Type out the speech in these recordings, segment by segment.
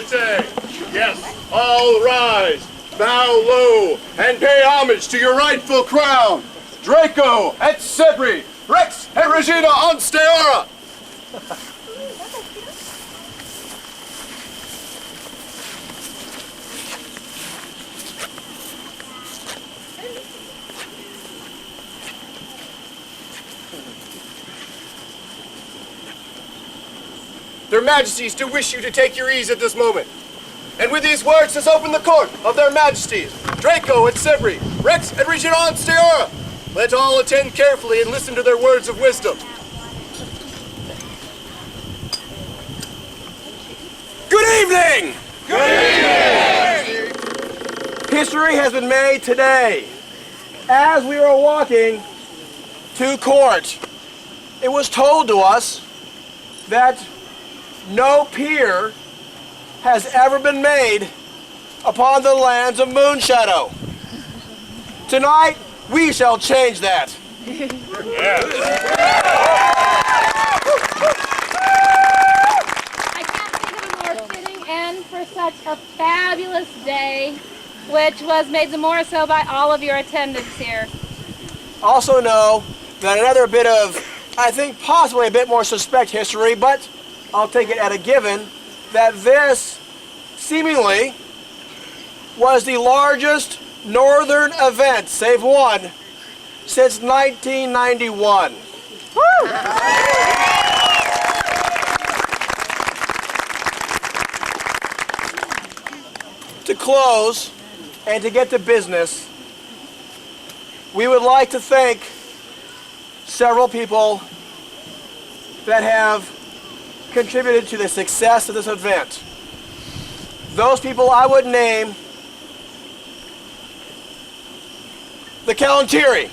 Presente! Yes, all rise, bow low, and pay homage to your rightful crown. Draco et Sebri, Rex et Regina Onsteora! Their Majesties do wish you to take your ease at this moment. And with these words, let's open the court of their Majesties, Draco et Sebri, Rex et Regina Onsteora. Let all attend carefully and listen to their words of wisdom. Good evening! Good evening! History has been made today. As we were walking to court, it was told to us that no peer has ever been made upon the lands of Mooneschadowe. Tonight, we shall change that. I can't think of a more fitting end for such a fabulous day, which was made the more so by all of your attendance here. Also know that another bit of, I think possibly a bit more suspect history, but I'll take it at a given, that this seemingly was the largest northern event, save one, since 1991. Woo! To close and to get to business, we would like to thank several people that have contributed to the success of this event. Those people I would name the Centurion.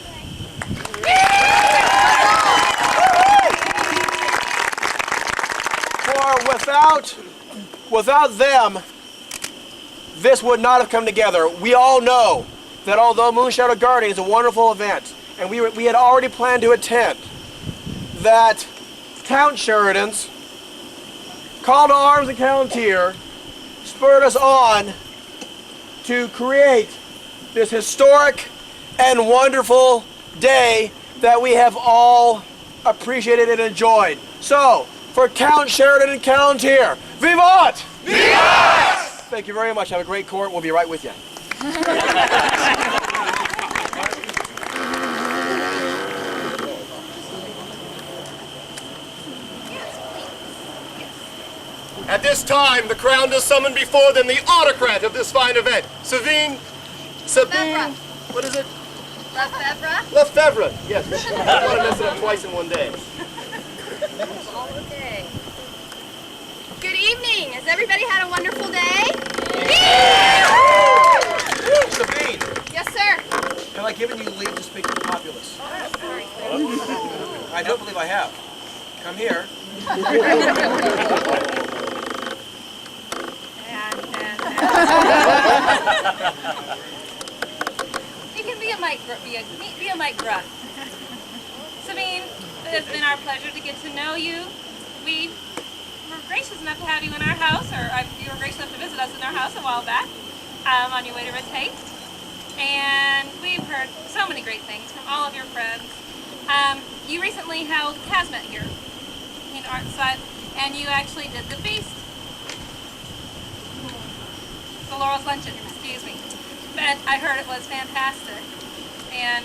For without them, this would not have come together. We all know that although Mooneschadowe Guardian is a wonderful event, and we had already planned to attend, that Count Sheridan's call to arms and Calentier spurred us on to create this historic and wonderful day that we have all appreciated and enjoyed. So, for Count Sheridan and Calentier, Vivat! Vivat! Thank you very much. Have a great court. We'll be right with you. At this time, the crown does summon before them the autocrat of this fine event, Sabine, what is it? Lefebvre. Lefebvre, yes. I don't want to mess it up twice in one day. All day. Good evening. Has everybody had a wonderful day? Yeah! Sabine, Yes, sir. have I given you leave to speak to the populace? Sorry. I don't believe I have. Come here. You can be a mic grunt. Sabine, it has been our pleasure to get to know you. We were gracious enough to have you in our house, or you were gracious enough to visit us in our house a while back, on your way to Rotate. And we've heard so many great things from all of your friends. You recently held Casmet here in Artside, and you actually did the feast. The Laurel's Luncheon, excuse me. But I heard it was fantastic. And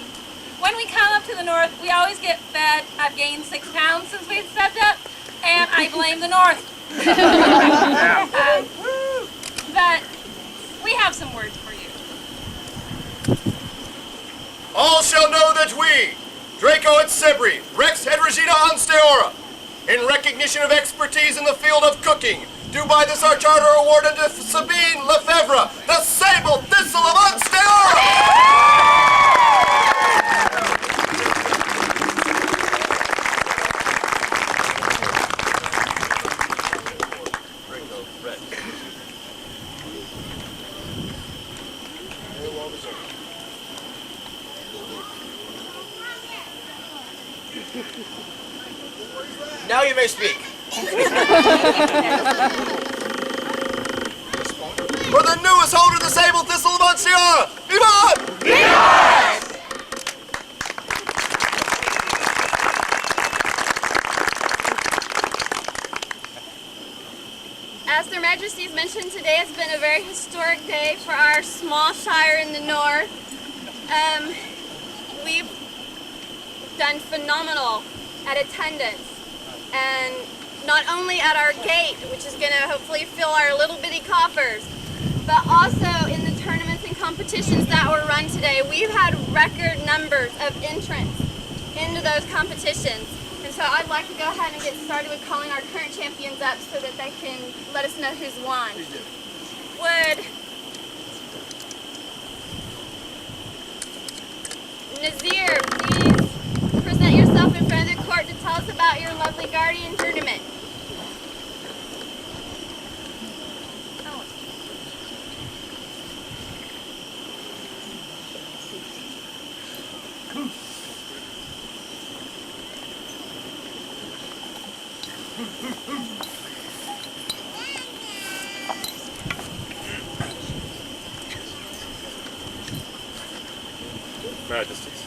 when we come up to the north, we always get fed. I've gained 6 pounds since we've stepped up, and I blame the north. But we have some words for you. All shall know that we, Draco et Sebri, Rex et Regina Onsteora, in recognition of expertise in the field of cooking, do by this our charter awarded to Sabine Lefebvre, the sable thistle of Onsteora! Now you may speak. for the newest holder of the Sable Thistle of Monsteora. Vivat! As their Majesties mentioned, today has been a very historic day for our small shire in the north. We've done phenomenal at attendance, and not only at our gate, which is going to hopefully fill our little bitty coffers, but also in the tournaments and competitions that were run today. We've had record numbers of entrants into those competitions. And so I'd like to go ahead and get started with calling our current champions up so that they can let us know who's won. Would Nazir please present yourself in front of the court to tell us about your lovely Guardian tournament? Majesties.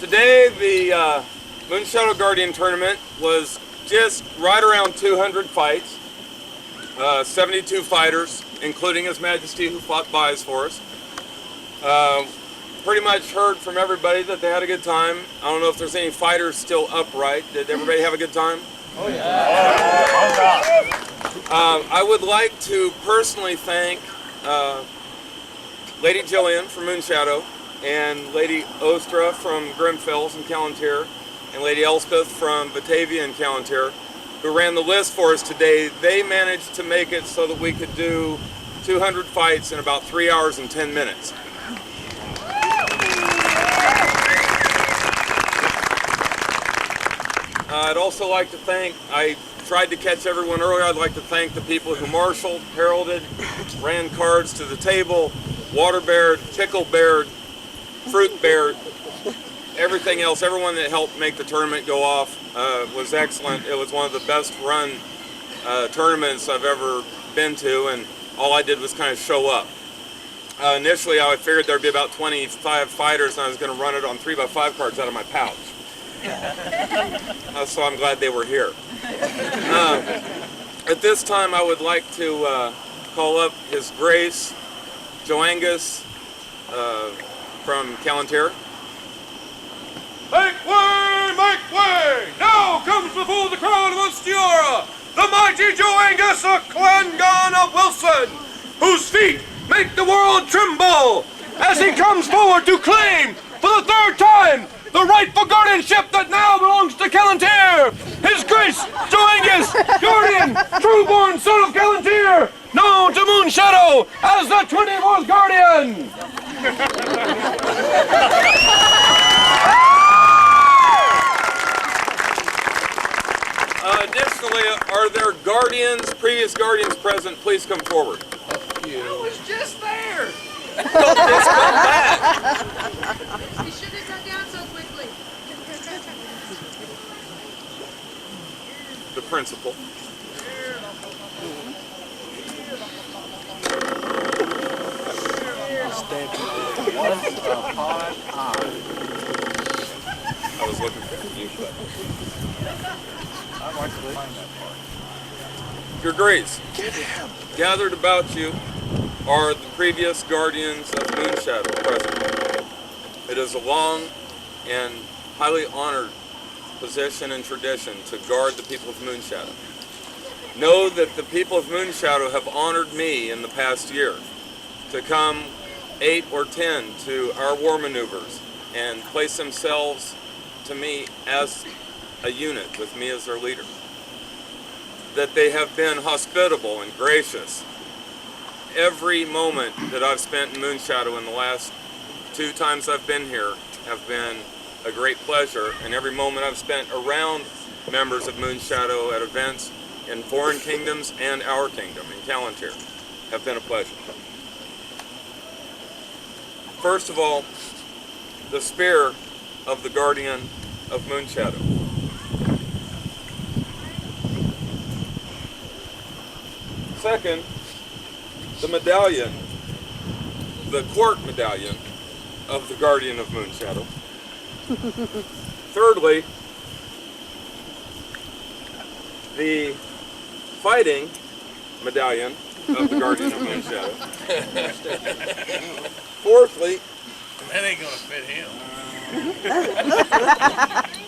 Today, the Mooneschadowe Guardian tournament was just right around 200 fights, 72 fighters, including His Majesty who fought buys for us. Pretty much heard from everybody that they had a good time. I don't know if there's any fighters still upright. Did everybody have a good time? Oh, yeah. I would like to personally thank Lady Jillian from Mooneschadowe, and Lady Ostra from Grimfells and Callantyre, and Lady Elspeth from Batavia and Callantyre, who ran the list for us today. They managed to make it so that we could do 200 fights in about 3 hours and 10 minutes. I'd also like to thank, I tried to catch everyone earlier, I'd like to thank the people who marshaled, heralded, ran cards to the table, water bared, pickle bared, fruit bared, everything else, everyone that helped make the tournament go off was excellent. It was one of the best run tournaments I've ever been to, and all I did was kind of show up. Initially I figured there'd be about 25 fighters and I was going to run it on 3x5 cards out of my pouch. So I'm glad they were here. At this time I would like to call up His Grace Joangus from Callantyre. Make way! Make way! Now comes before the crown of Monsteora the mighty Joangus of Clangon of Wilson, whose feet make the world tremble as he comes forward to claim for the third time the rightful guardianship that now belongs to Callantyre. His Grace Joangus, Guardian, true-born son of Callantyre, known to Mooneschadowe as the 24th Guardian. Additionally, are there guardians, previous guardians present? Please come forward. I was just there. Don't just come back. You shouldn't have cut down so quickly. The principal. I was looking for you, but I'd like to find that part. Your Grace, gathered about you are the previous guardians of Mooneschadowe present. It is a long and highly honored position and tradition to guard the people of Mooneschadowe. Know that the people of Mooneschadowe have honored me in the past year to come 8 or 10 to our war maneuvers and place themselves to me as a unit with me as their leader. That they have been hospitable and gracious. Every moment that I've spent in Mooneschadowe in the last 2 times I've been here have been a great pleasure, and every moment I've spent around members of Mooneschadowe at events in foreign kingdoms and our kingdom in Callantyre have been a pleasure. First of all, the spear of the Guardian of Mooneschadowe. Second, the medallion, the court medallion of the Guardian of Mooneshadowe. Thirdly, the fighting medallion of the Guardian of Mooneshadowe. Fourthly, That ain't gonna fit him.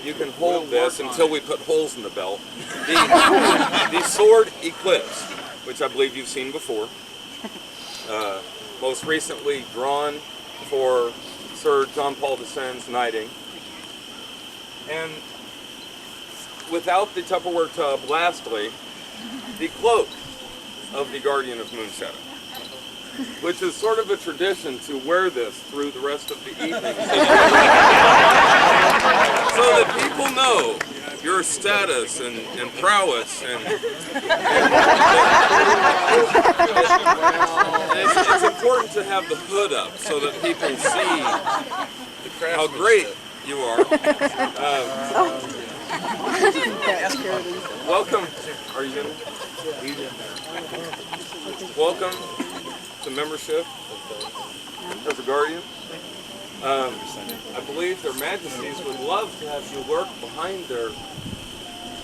you can hold this until we put holes in the belt. The sword Eclipse, which I believe you've seen before. Most recently drawn for Sir John Paul II's knighting. And without the Tupperware tub, lastly, the cloak of the Guardian of Mooneshadowe, which is sort of a tradition to wear this through the rest of the evening. So that people know your status and prowess it's important to have the hood up so that people see how great you are. Welcome. Are you in? Welcome to membership of the Guardian. I believe their majesties would love to have you work behind their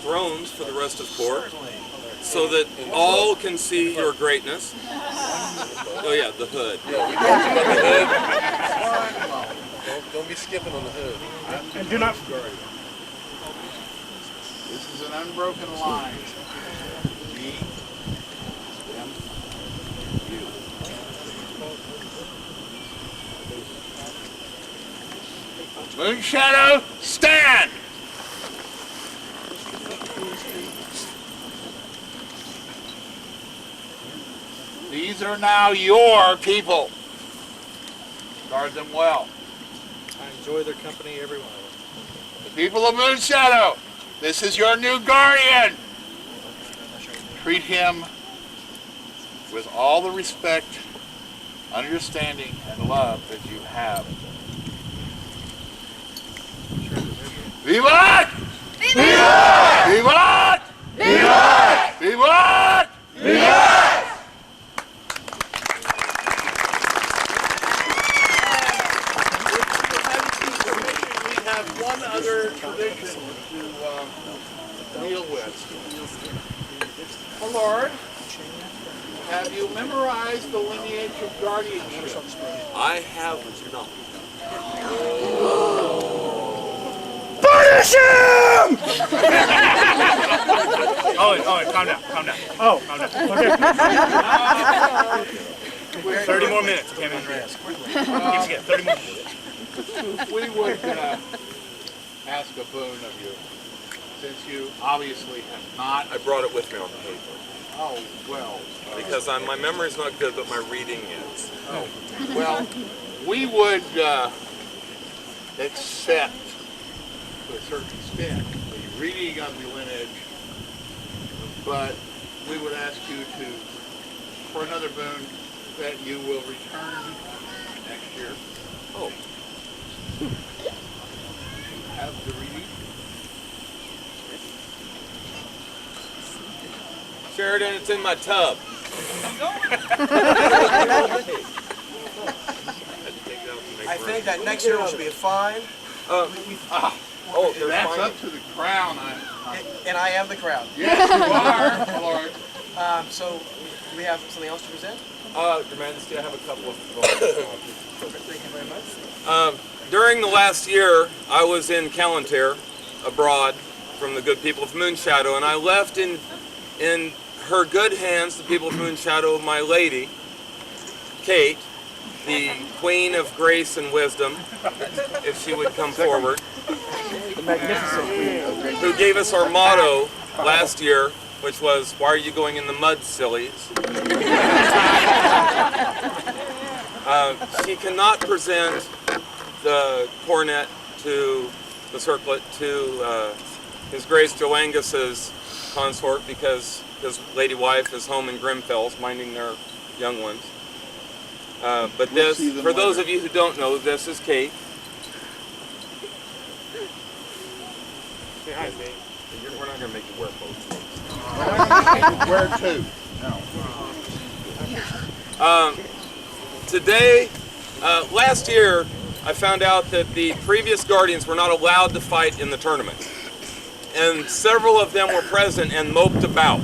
thrones for the rest of court, so that all can see your greatness. Oh yeah, the hood. Don't be skipping on the hood. And do not. This is an unbroken line. Me, them, you. Mooneshadowe, stand! These are now your people. Guard them well. I enjoy their company, every one of them. The people of Mooneshadowe, this is your new guardian. Treat him with all the respect, understanding, and love that you have. Vivat! Vivat! Vivat! Vivat! Vivat! Vivat! We have one other tradition to deal with. My Lord, have you memorized the lineage of guardianship? I have not. Punish him! Owen, calm down. Calm down. Okay. 30 more minutes, okay, man. Keep forgetting, 30 more minutes. We would ask a boon of you, since you obviously have not. I brought it with me on paper. Oh, well. Because my memory's not good, but my reading is. Oh, well, we would accept, to a certain extent, the reading of the lineage, but we would ask you to, for another boon, that you will return next year. Oh. Have the reading. Sheridan, it's in my tub. I think that next year should be fine. They're That's fine. up to the crown. And I am the crowd. Yes, you are, Lord. So, do we have something else to present? Your Majesty, I have a couple of. Thank you very much. During the last year, I was in Callantere, abroad, from the good people of Mooneshadowe, and I left in her good hands, the people of Mooneshadowe, my lady, Kate, the Queen of Grace and Wisdom, if she would come forward, The magnificent queen. who gave us our motto last year, which was, "Why are you going in the mud, sillies?" She cannot present the cornet to the circlet to His Grace Joe Angus's consort, because his lady wife is home in Grimfells minding their young ones. But this, for those of you who don't know, this is Kate. Say hi, Kate. We're not going to make you wear both. Where to? No. Today, last year, I found out that the previous Guardians were not allowed to fight in the tournament. And several of them were present and moped about.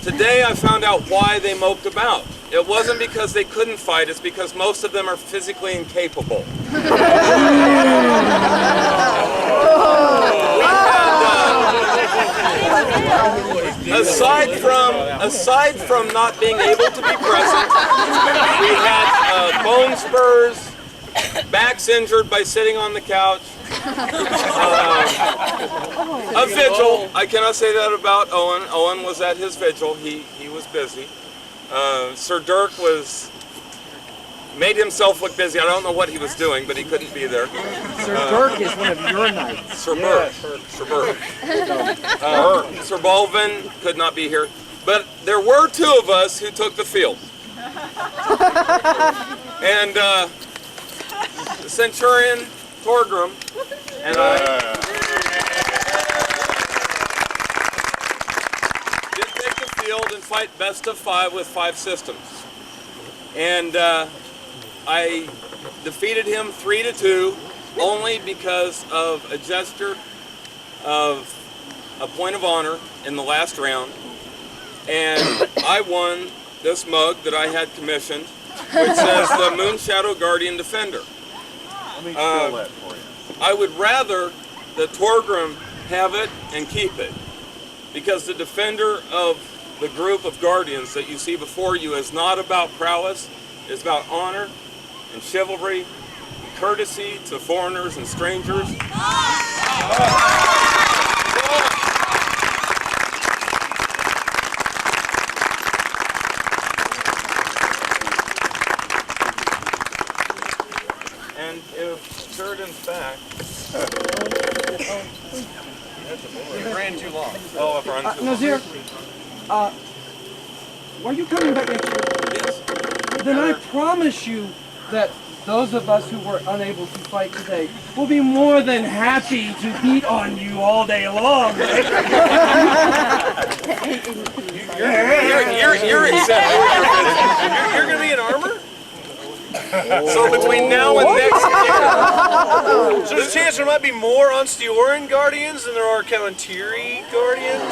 Today, I found out why they moped about. It wasn't because they couldn't fight, it's because most of them are physically incapable. Aside from not being able to be present, we had bone spurs, backs injured by sitting on the couch, a vigil. I cannot say that about Owen. Owen was at his vigil. He was busy. Sir Dirk made himself look busy. I don't know what he was doing, but he couldn't be there. Sir Dirk is one of your knights. Sir Burke. Sir Burke. Sir Bolvin could not be here. But there were two of us who took the field. And the Centurion, Torgrim, and I did take the field and fight best of 5 with 5 systems. And I defeated him 3-2 only because of a gesture of a point of honor in the last round. And I won this mug that I had commissioned, which says the Mooneschadowe Guardian Defender. Let me fill that for you. I would rather that Torgrim have it and keep it, because the defender of the group of Guardians that you see before you is not about prowess, it's about honor and chivalry and courtesy to foreigners and strangers. And if Sheridan's back, You ran too long. oh, I've run too long. Nazir, are you coming back next year? Yes. Then I promise you that those of us who were unable to fight today will be more than happy to beat on you all day long. You're accepted. You're going to be in armor? So between now and next year, So there's a chance there might be more Onstioran Guardians than there are Kalantiri Guardians?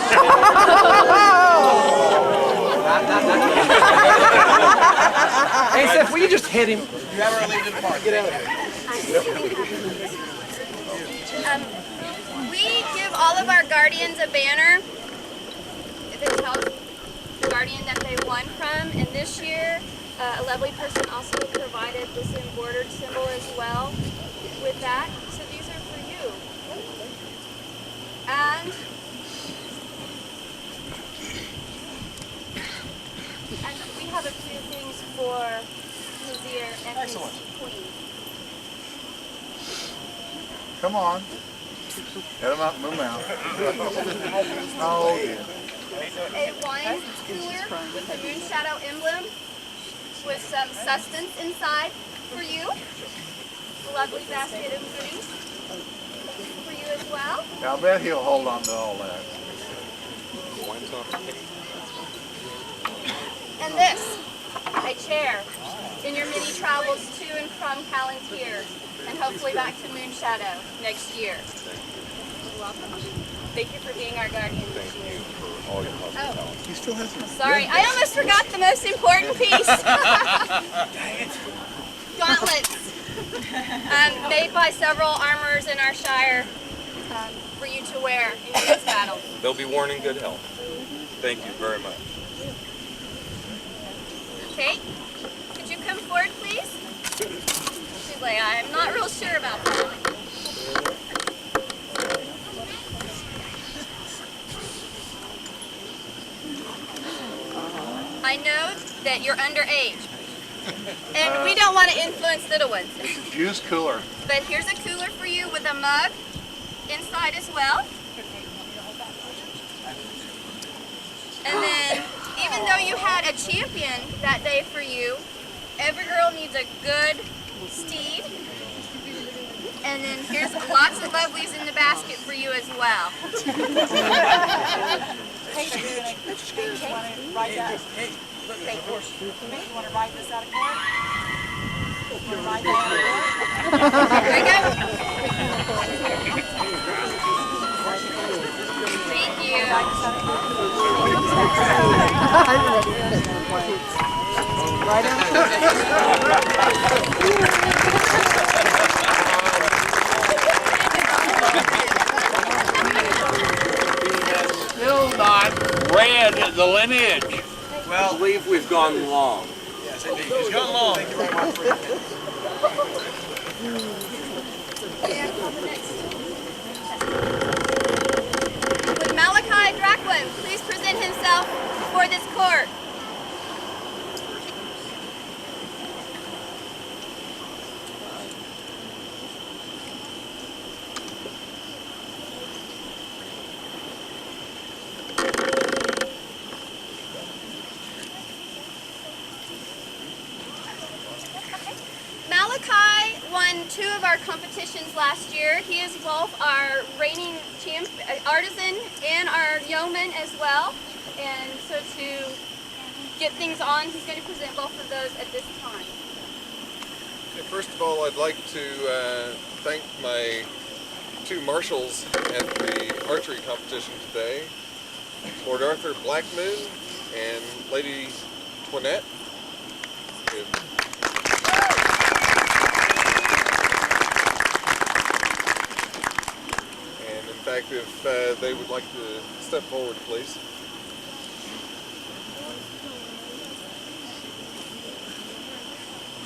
Hey, Seth, will you just hit him? You have our lead in the park. Get out of here. We give all of our Guardians a banner that tells the Guardian that they won from, and this year a lovely person also provided this embroidered symbol as well with that. So these are for you. And we have a few things for Nazir and his queen. Come on. Get him out and move out. Oh, yeah. A wine cooler with a Mooneschadowe emblem with some sustenance inside for you. A lovely basket of goodies for you as well. I bet he'll hold on to all that. And this, a chair in your many travels to and from Palantir and hopefully back to Mooneschadowe next year. You're welcome. Thank you for being our guardian this year. Oh, He still has some. sorry, I almost forgot the most important piece. Gauntlets. Made by several armorers in our shire for you to wear in this battle. they'll be worn in good health. Thank you very much. Kate, could you come forward, please? She's like, I'm not real sure about that. I know that you're underage, and we don't want to influence little ones. Use cooler. But here's a cooler for you with a mug inside as well. And then, even though you had a champion that day for you, every girl needs a good steed. And then here's lots of lovelies in the basket for you as well. Thank you. You want to ride this out of court? You want to ride that out of court? There you go. Thank Still not read the lineage. I believe we've gone long. Yes, indeed. It's gone long. Thank you very much for your Would Malachi Draquin please present himself before this court? Malachi won 2 of our competitions last year. He is both our reigning artisan and our yeoman as well. And so to get things on, he's going to present both of those at this time. Okay, first of all, I'd like to thank my 2 marshals at the archery competition today, Lord Arthur Blackmoon and Lady Twinette. And in fact, if they would like to step forward, please.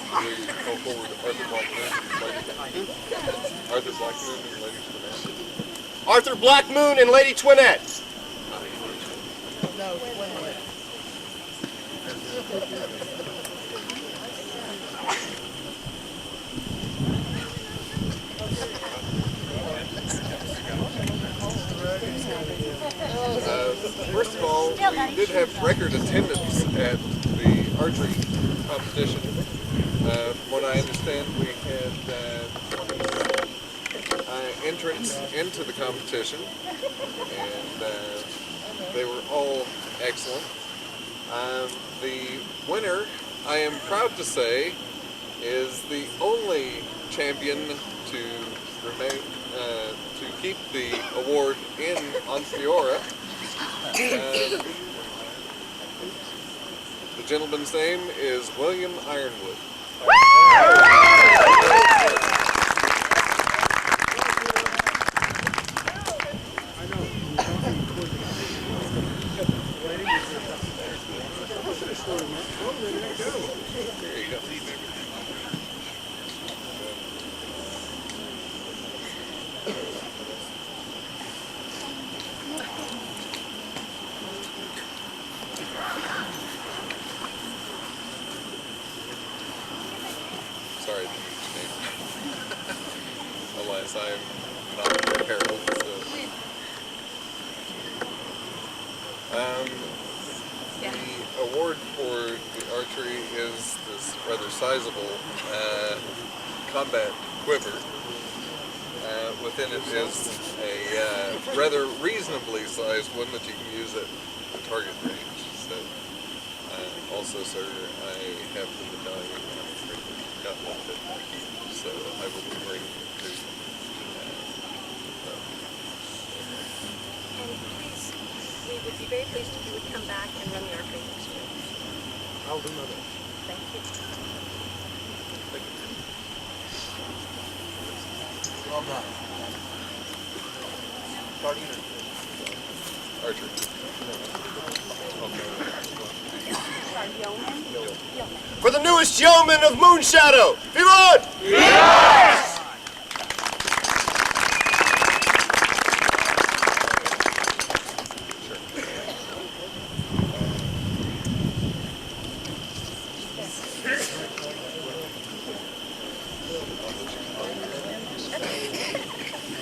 Please go forward, Arthur Blackmoon and Lady Twinette. Arthur Blackmoon and Lady Twinette. First of all, we did have record attendance at the archery competition. From what I understand, we had 20 entrants into the competition, and they were all excellent. The winner, I am proud to say, is the only champion to remain to keep the award in Onsteora. The gentleman's name is William Ironwood. There you go. Sorry, I didn't get your name. Otherwise, I am not Harold. So. The award for the archery is this rather sizable combat quiver. Within it is a rather reasonably sized one that you can use at the target range. So, also, sir, I have the medallion. Got one bit, so I will be bringing it to you. And please, we would be very pleased if you would come back and run the archery next year. I'll do my best. Thank you. Well done. Guardian. Archer. For the newest yeoman of Mooneschadowe, Vivant! Yes!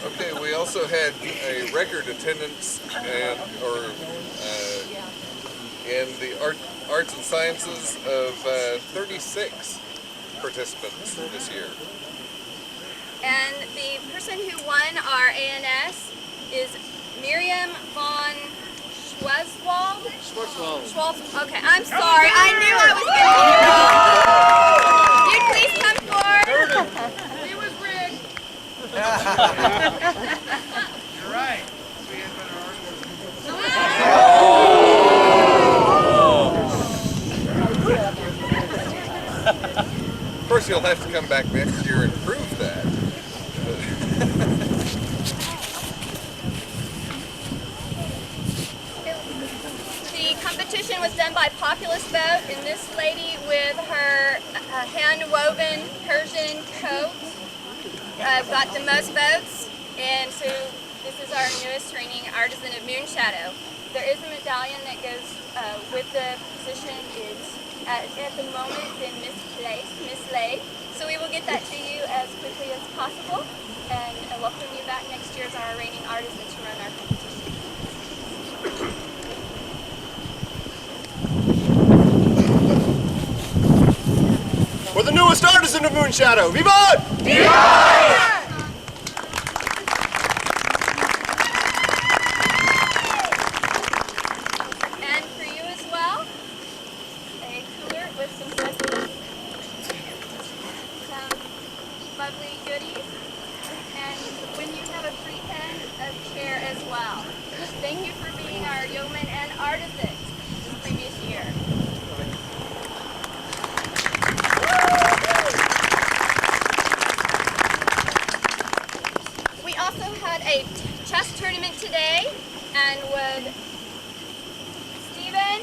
Okay, we also had a record attendance in the arts and sciences of 36 participants this year. And the person who won our ANS is Miriam von Schwarzwald? Schwarzwald. Okay, I'm sorry. I knew I was going to be wrong. You'd please come forward. It was rigged. You're right. We had better Of course, you'll have to come back next year and prove that. The competition was done by populous vote, and this lady with her hand-woven Persian coat got the most votes, and so this is our newest reigning artisan of Mooneschadowe. There is a medallion that goes with the position. It's at the moment been mislaid, so we will get that to you as quickly as possible, and welcome you back next year as our reigning artisan to run our competition. For the newest artisan of Mooneschadowe, Vivat! And for you as well, a cooler with some specials, some lovely goodies, and when you have a free pen, a chair as well. Thank you for being our yeoman and artisan this previous year. We also had a chess tournament today, and would Stephen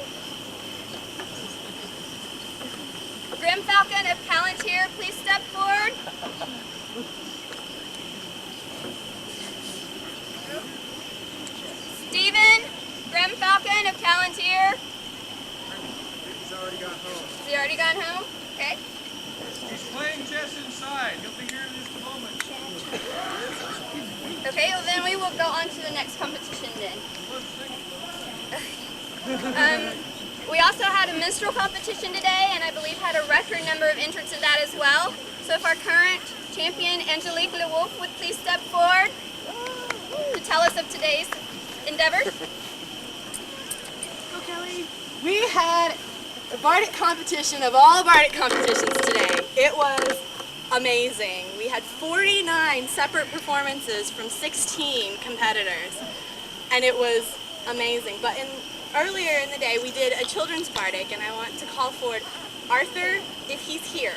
Grimfalcon of Palantir please step forward? Stephen Grimfalcon of Palantir. He's already got home. Has he already gone home? Okay. He's playing chess inside. He'll be here in just a moment. Okay, well then we will go on to the next competition then. We also had a minstrel competition today, and I believe had a record number of entrants in that as well. So if our current champion, Angelique LeWolf, would please step forward to tell us of today's endeavors. Kelly, we had a bardic competition of all bardic competitions today. It was amazing. We had 49 separate performances from 16 competitors, and it was amazing. But earlier in the day, we did a children's bardic, and I want to call forward Arthur, if he's here.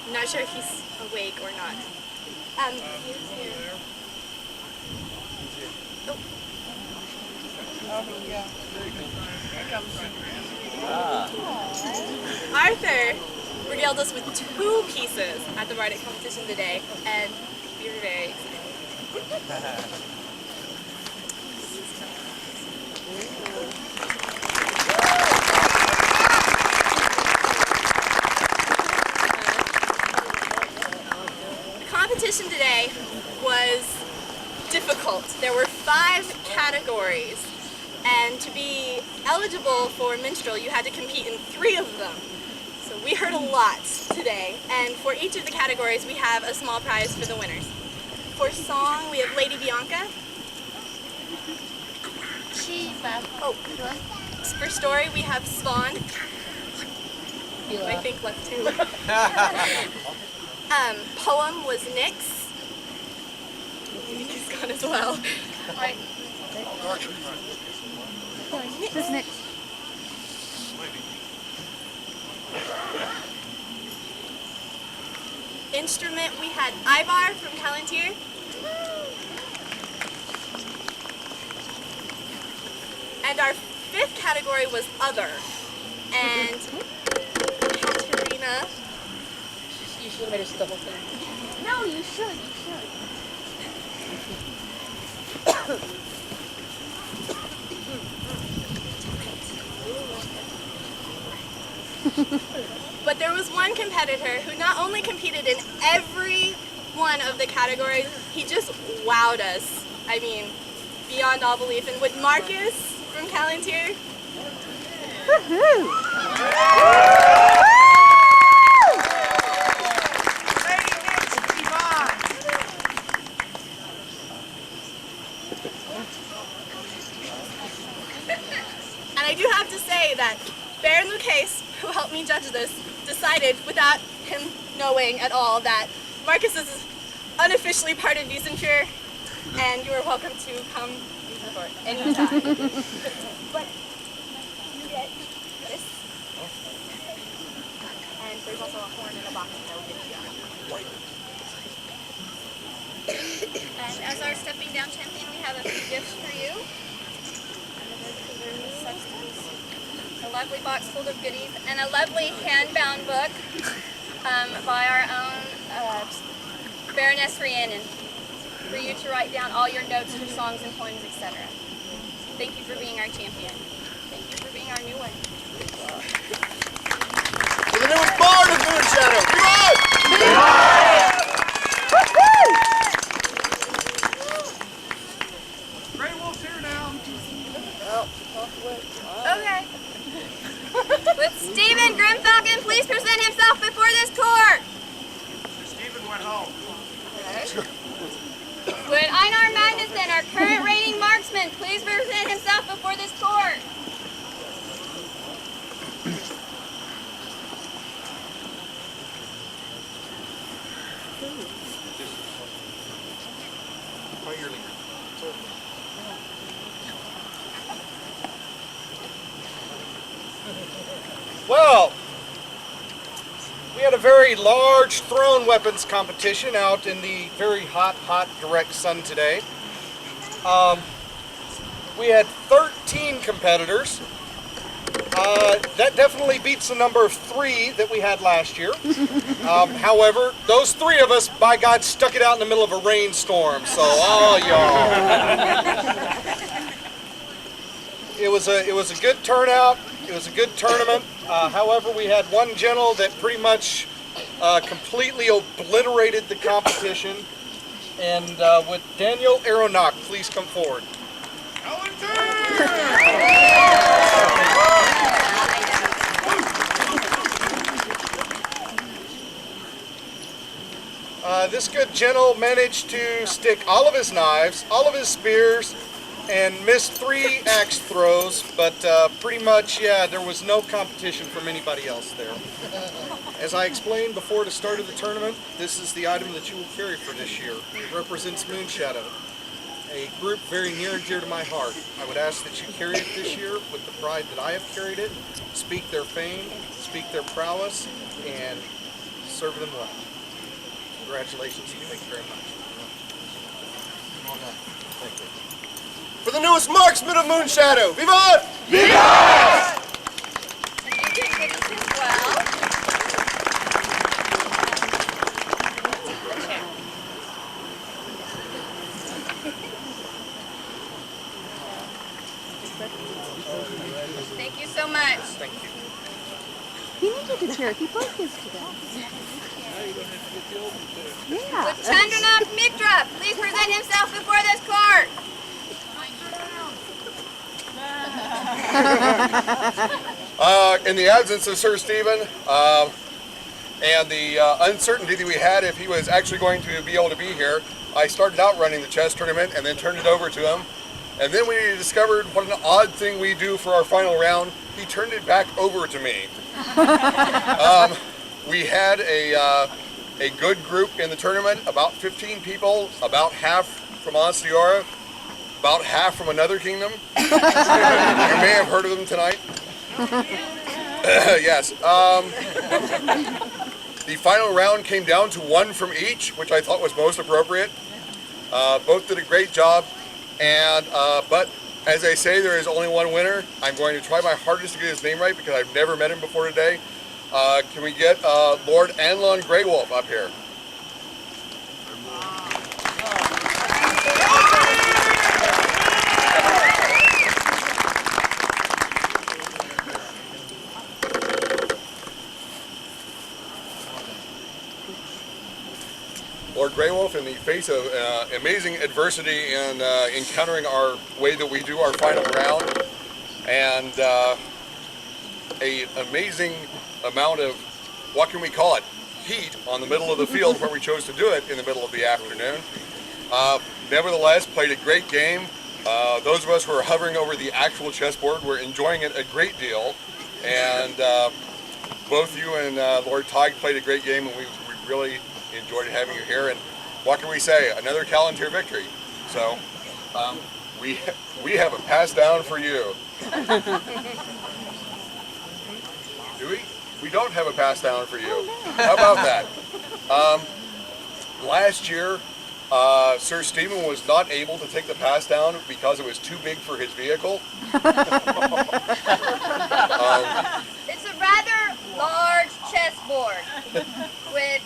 I'm not sure if he's awake or not. He's here. Arthur regaled us with 2 pieces at the bardic competition today, and we were very excited. The competition today was difficult. There were 5 categories, and to be eligible for minstrel, you had to compete in 3 of them. So we heard a lot today, and for each of the categories, we have a small prize for the winners. For song, we have Lady Bianca. Oh, for story, we have Spawn. Who I think left too. Poem was Nyx. He's gone as well. Right. Who's next? Instrument, we had Ivar from Palantir. And our 5th category was Other. And Katerina. You should have made us double thing. No, you should. But there was one competitor who not only competed in every one of the categories, he just wowed us. I mean, beyond all belief. And with Marcus from Palantir. that Bear and Lucas, who helped me judge this, decided without him knowing at all that Marcus is unofficially part of Wiesenführer, and you are welcome to come use the fort anytime. But you get this, and there's also a horn in a box that will give you that. And as our stepping down champion, we have a few gifts for you. A lovely box full of goodies, and a lovely hand-bound book by our own Baroness Rhiannon, for you to write down all your notes for songs and poems, etc. Thank you for being our champion. Thank you for being our new one. For the newest bard of Mooneschadowe, viva! Grey Wolf's here now. Okay. Would Stephen Grimfalcon please present himself before this court? Stephen went home. Would Einar Magnuson, our current reigning marksman, please present himself before this court? Well, we had a very large thrown weapons competition out in the very hot, direct sun today. We had 13 competitors. That definitely beats the number of 3 that we had last year. However, those 3 of us, by God, stuck it out in the middle of a rainstorm, so all y'all. It was a good turnout. It was a good tournament. However, we had one general that pretty much completely obliterated the competition. And would Daniel Aronach please come forward? This good general managed to stick all of his knives, all of his spears, and missed 3 axe throws, but pretty much, yeah, there was no competition from anybody else there. As I explained before the start of the tournament, this is the item that you will carry for this year. It represents Mooneschadowe, a group very near and dear to my heart. I would ask that you carry it this year with the pride that I have carried it, speak their fame, speak their prowess, and serve them well. Congratulations to you. Thank you very much. Thank you. For the newest marksman of Mooneschadowe, viva! Viva! And you get goodies as well. Thank you so much. Thank you. He needed a Cherokee focus today. Yeah. Would Chandranath Mitra please present himself before this court? In the absence of Sir Stephen, and the uncertainty that we had if he was actually going to be able to be here, I started out running the chess tournament and then turned it over to him. And then we discovered what an odd thing we do for our final round. He turned it back over to me. We had a good group in the tournament, about 15 people, about half from Onstiora, about half from another kingdom. You may have heard of them tonight. Yes. The final round came down to 1 from each, which I thought was most appropriate. Both did a great job, and but as I say, there is only one winner. I'm going to try my hardest to get his name right because I've never met him before today. Can we get Lord Anlon Greywolf up here? Lord Greywolf, in the face of amazing adversity in encountering our way that we do our final round, and an amazing amount of, what can we call it, heat on the middle of the field where we chose to do it in the middle of the afternoon. Nevertheless, played a great game, Those of us who are hovering over the actual chessboard, we're enjoying it a great deal. And both you and Lord Tig played a great game, and we really enjoyed having you here. And what can we say? Another Callantyr victory. So we have a pass down for you. Do we? We don't have a pass down for you. How about that? Last year, Sir Stephen was not able to take the pass down because it was too big for his vehicle. It's a rather large chessboard with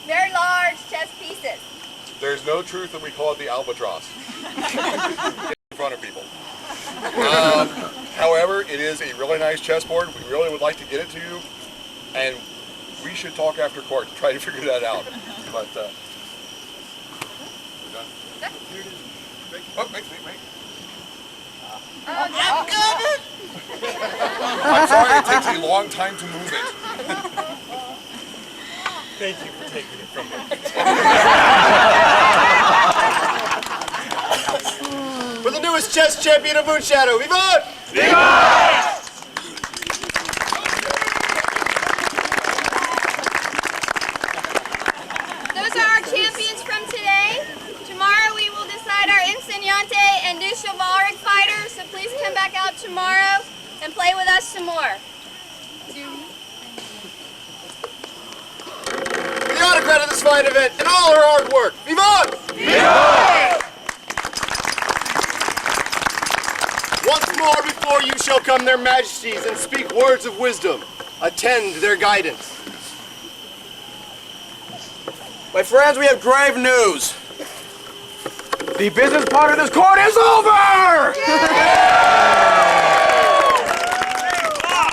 very large chess pieces. There's no truth that we call it the albatross in front of people. However, it is a really nice chessboard. We really would like to get it to you, and we should talk after court to try to figure that out. But we're done. Oh, wait. I'm coming! I'm sorry, it takes a long time to move it. Thank you for taking it from me. For the newest chess champion of Mooneschadowe, Vivat! Vivat! Those are our champions from today. Tomorrow we will decide our Insignante and new Chivalry fighters, so please come back out tomorrow and play with us some more. The autocrat of this fine event and all her hard work, Vivat! Vivat! Once more before you shall come their majesties and speak words of wisdom. Attend their guidance. My friends, we have grave news. The business part of this court is over!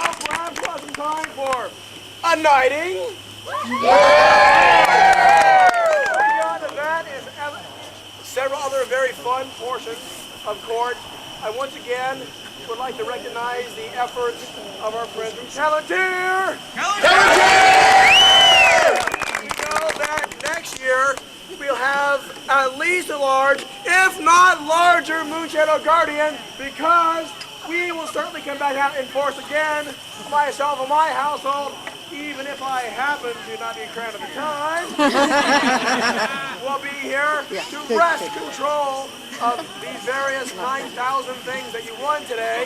Perhaps we'll have some time for a knighting. Beyond that is several other very fun portions of court. I once again would like to recognize the efforts of our friends from Callantyr. We know that next year we'll have at least a large, if not larger, Mooneschadowe Guardian, because we will certainly come back out in force again, myself and my household, even if I happen to not be crowned at the time. We'll be here to wrest control of these various 9,000 things that you won today.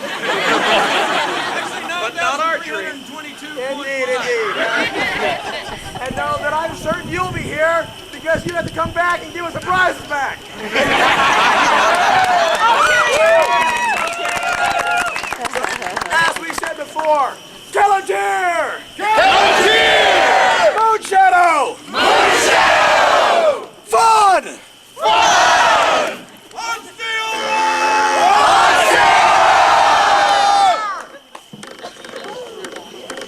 But not archery. Indeed. And know that I'm certain you'll be here because you have to come back and give us the prizes back. As we said before, Callantyr! Mooneschadowe! Fun!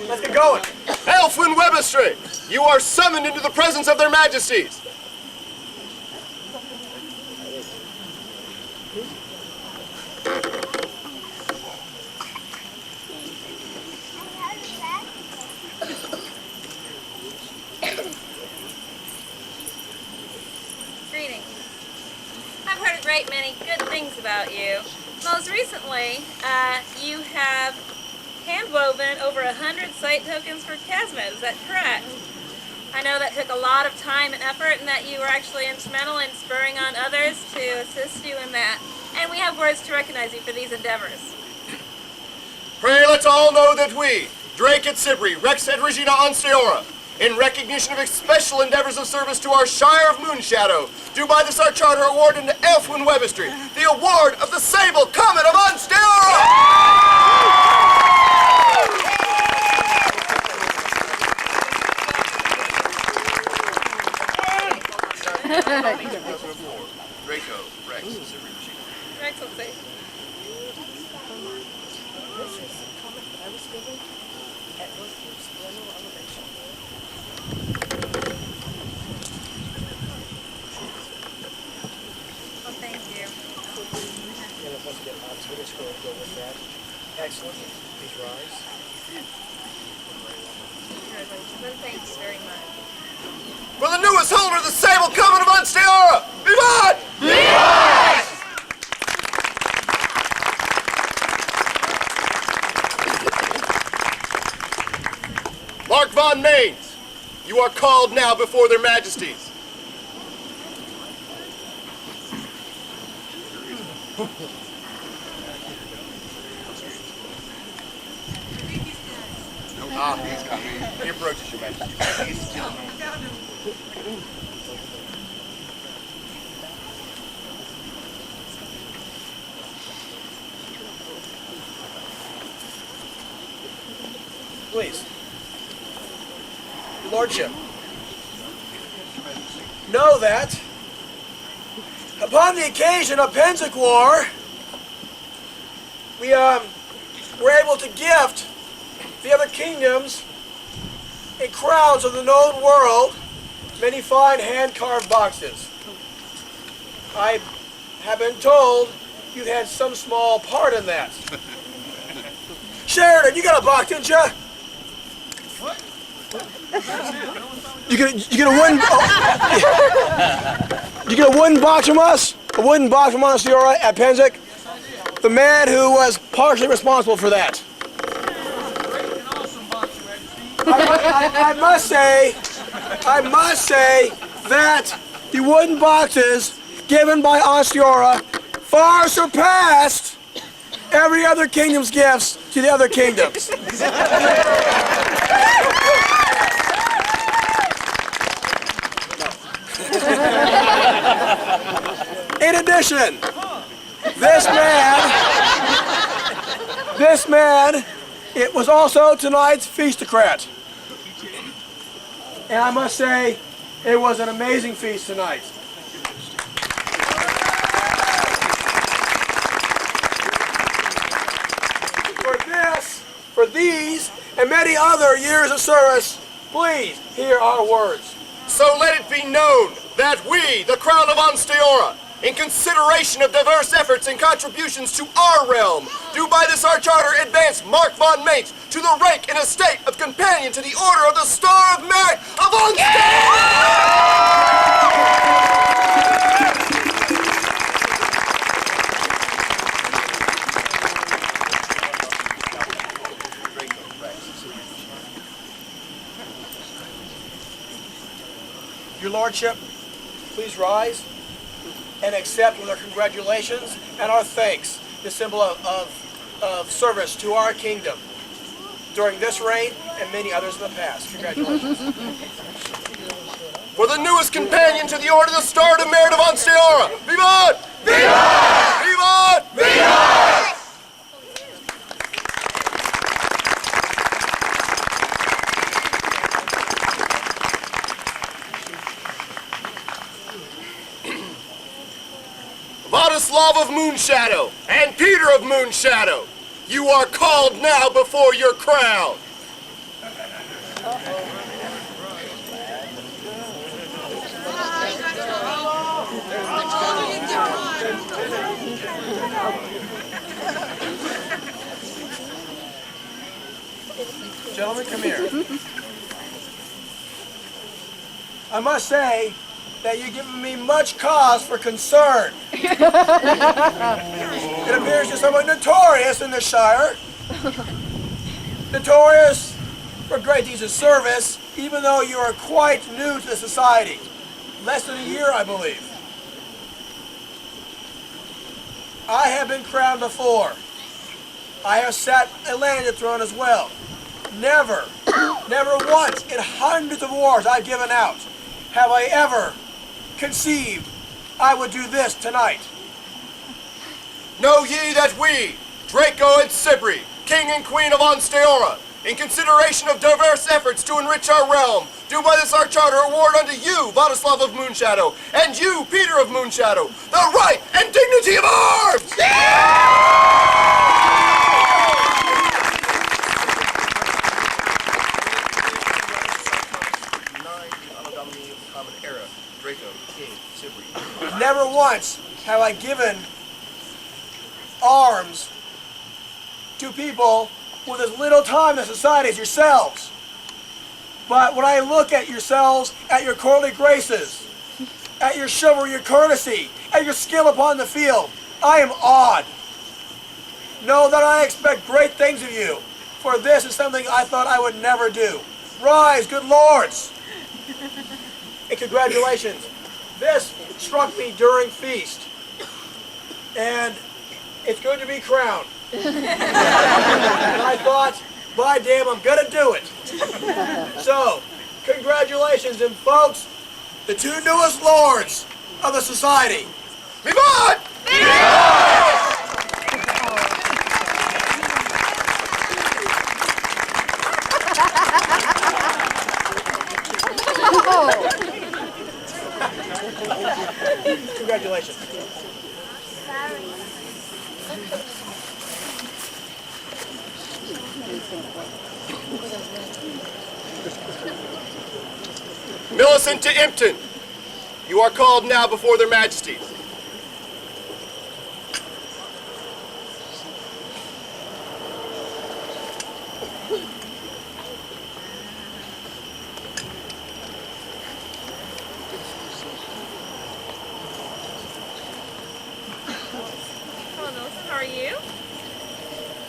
Let's get going. Elfwin Webistry, you are summoned into the presence of their majesties. Greetings. I've heard a great many good things about you. Most recently, you have handwoven over 100 site tokens for Casmo. Is that correct? I know that took a lot of time and effort, and that you were actually instrumental in spurring on others to assist you in that. And we have words to recognize you for these endeavors. Pray let's all know that we, Drake et Cibri, Rex et Regina Ansteora, in recognition of his special endeavors of service to our Shire of Mooneschadowe, do by this our charter award into Elfwin Webistry, the award of the Sable Comet of Ansteora! Draco, Rex, Cibri, Regina. Rex, let's see. This is the comment that I was given at Northview's general elevation. Well, thank you. And once again, Swedish go with that. Excellent. Please rise. Congratulations, and thank you very much. For the newest holder of the Sable Comet of Ansteora, Vivat! Vivat! are called now before their majesties. He's coming. He approaches your majesty. Please. Your Lordship. Know that upon the occasion of Pennsic War, we were able to gift the other kingdoms in crowns of the known world many fine hand-carved boxes. I have been told you had some small part in that. Sheridan, you got a box, didn't you? You get a wooden. You get a wooden box from us. A wooden box from Mooneschadowe at Pennsic. The man who was partially responsible for that. I must say that the wooden boxes given by Mooneschadowe far surpassed every other kingdom's gifts to the other kingdoms. In addition, this man, it was also tonight's feastocrat. And I must say, it was an amazing feast tonight. For these, and many other years of service, please hear our words. So let it be known that we, the Crown of Mooneschadowe, in consideration of diverse efforts and contributions to our realm, do by this our charter advance Mark von Mates to the rank and estate of companion to the Order of the Star of Merit of Your Lordship, please rise and accept with our congratulations and our thanks the symbol of service to our kingdom during this reign and many others in the past. Congratulations. For the newest companion to the Order of the Star of Merit of Mooneschadowe, Vivat! Vivat! Vivat! Vivat! Vladislav of Mooneschadowe and Peter of Mooneschadowe, you are called now before your crown. Gentlemen, come here. I must say that you've given me much cause for concern. It appears you're somewhat notorious in the Shire. Notorious for great deeds of service, even though you are quite new to the society. Less than a year, I believe. I have been crowned before. I have sat a landed throne as well. Never once in hundreds of wars I've given out have I ever conceived I would do this tonight. Know ye that we, Draco and Chivalry, King and Queen of Mooneschadowe, in consideration of diverse efforts to enrich our realm, do by this our charter award unto you, Vladislav of Mooneschadowe, and you, Peter of Mooneschadowe, the right and dignity of arms! Never once have I given arms to people with as little time in society as yourselves. But when I look at yourselves, at your courtly graces, at your chivalry, your courtesy, at your skill upon the field, I am awed. Know that I expect great things of you, for this is something I thought I would never do. Rise, good lords! And congratulations. This struck me during feast. And it's good to be crowned. And I thought, by damn, I'm gonna do it. So, congratulations, and folks, the two newest lords of the society. Vivat! Congratulations. Millicent to Impton, you are called now before their majesties. Hello, Millicent. How are you?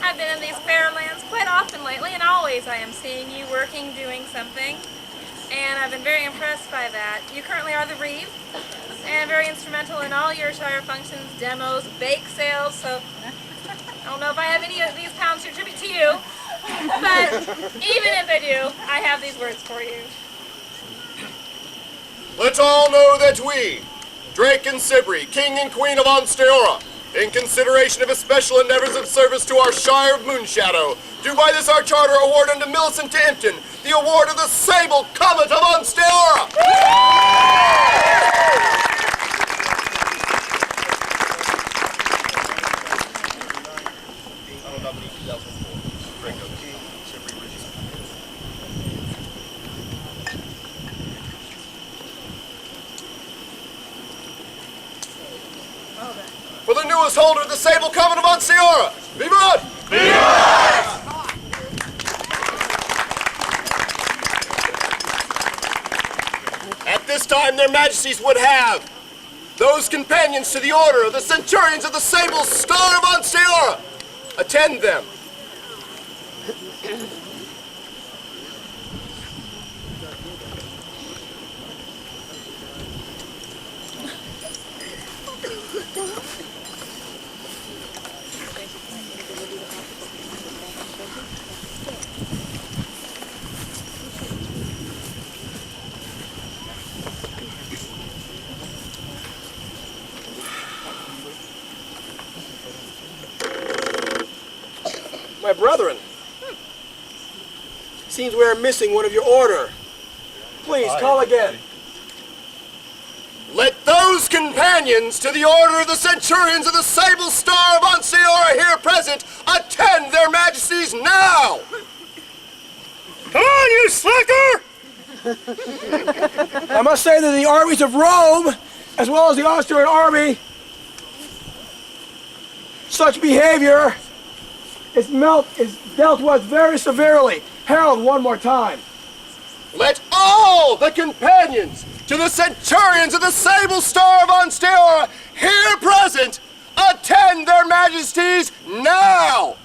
I've been in these fair lands quite often lately, and always I am seeing you working, doing something. And I've been very impressed by that. You currently are the Reeve, and very instrumental in all your Shire functions, demos, bake sales, so I don't know if I have any of these pounds to attribute to you, but even if I do, I have these words for you. Let's all know that we, Drake and Chivalry, King and Queen of Onsteora, in consideration of his special endeavors of service to our Shire of Mooneschadowe, do by this our charter award unto Millicent to Impton the award of the Sable Comet of Onsteora! For the newest holder of the Sable Comet of Onsteora, Vivat! Vivat! At this time, their majesties would have those companions to the order of the Centurions of the Sable Star of Onsteora. Attend them. My brethren, seems we are missing one of your order. Please, call again. Let those companions to the order of the Centurions of the Sable Star of Onsteora here present attend their majesties now! Come on, you slacker! I must say that the armies of Rome, as well as the Austrian army, such behavior is dealt with very severely. Harold, one more time. Let all the companions to the Centurions of the Sable Star of Onsteora here present attend their majesties now!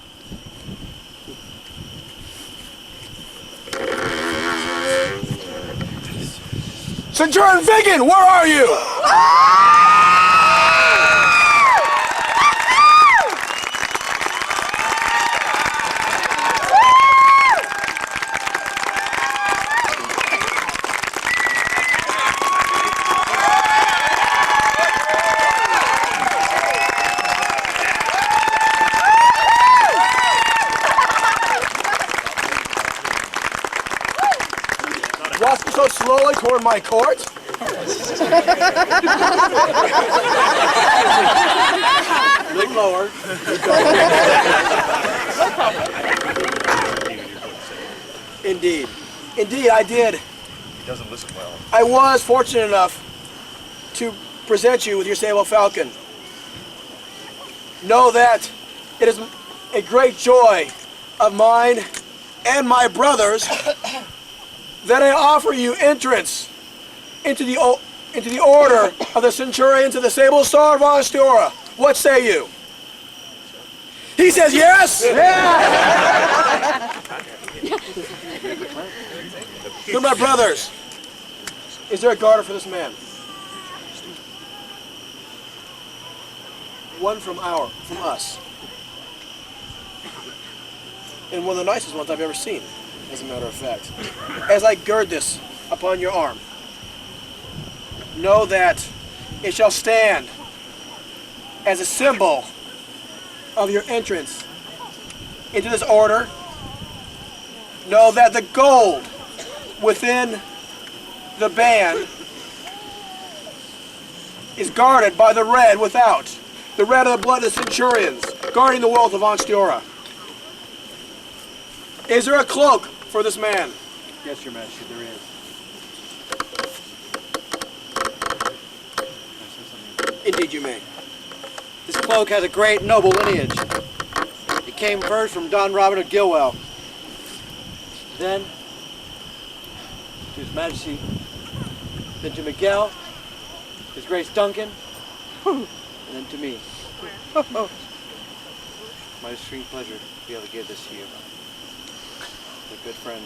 Centurion Vigan, where are you? Walking so slowly toward my court? Look lower. Indeed. Indeed, I did. He doesn't listen well. I was fortunate enough to present you with your sable falcon. Know that it is a great joy of mine and my brothers that I offer you entrance into the order of the Centurions of the Sable Star of Onsteora. What say you? He says yes? Yeah. Good, my brothers. Is there a garter for this man? One from us. And one of the nicest ones I've ever seen, as a matter of fact. As I gird this upon your arm, know that it shall stand as a symbol of your entrance into this order. Know that the gold within the band is guarded by the red without. The red of the blood of the Centurions, guarding the wealth of Ansteora. Is there a cloak for this man? Yes, Your Majesty, there is. Indeed you may. This cloak has a great noble lineage. It came first from Don Robert of Gilwell. Then to His Majesty, then to Miguel, His Grace Duncan, and then to me. My extreme pleasure to be able to give this to you. A good friend,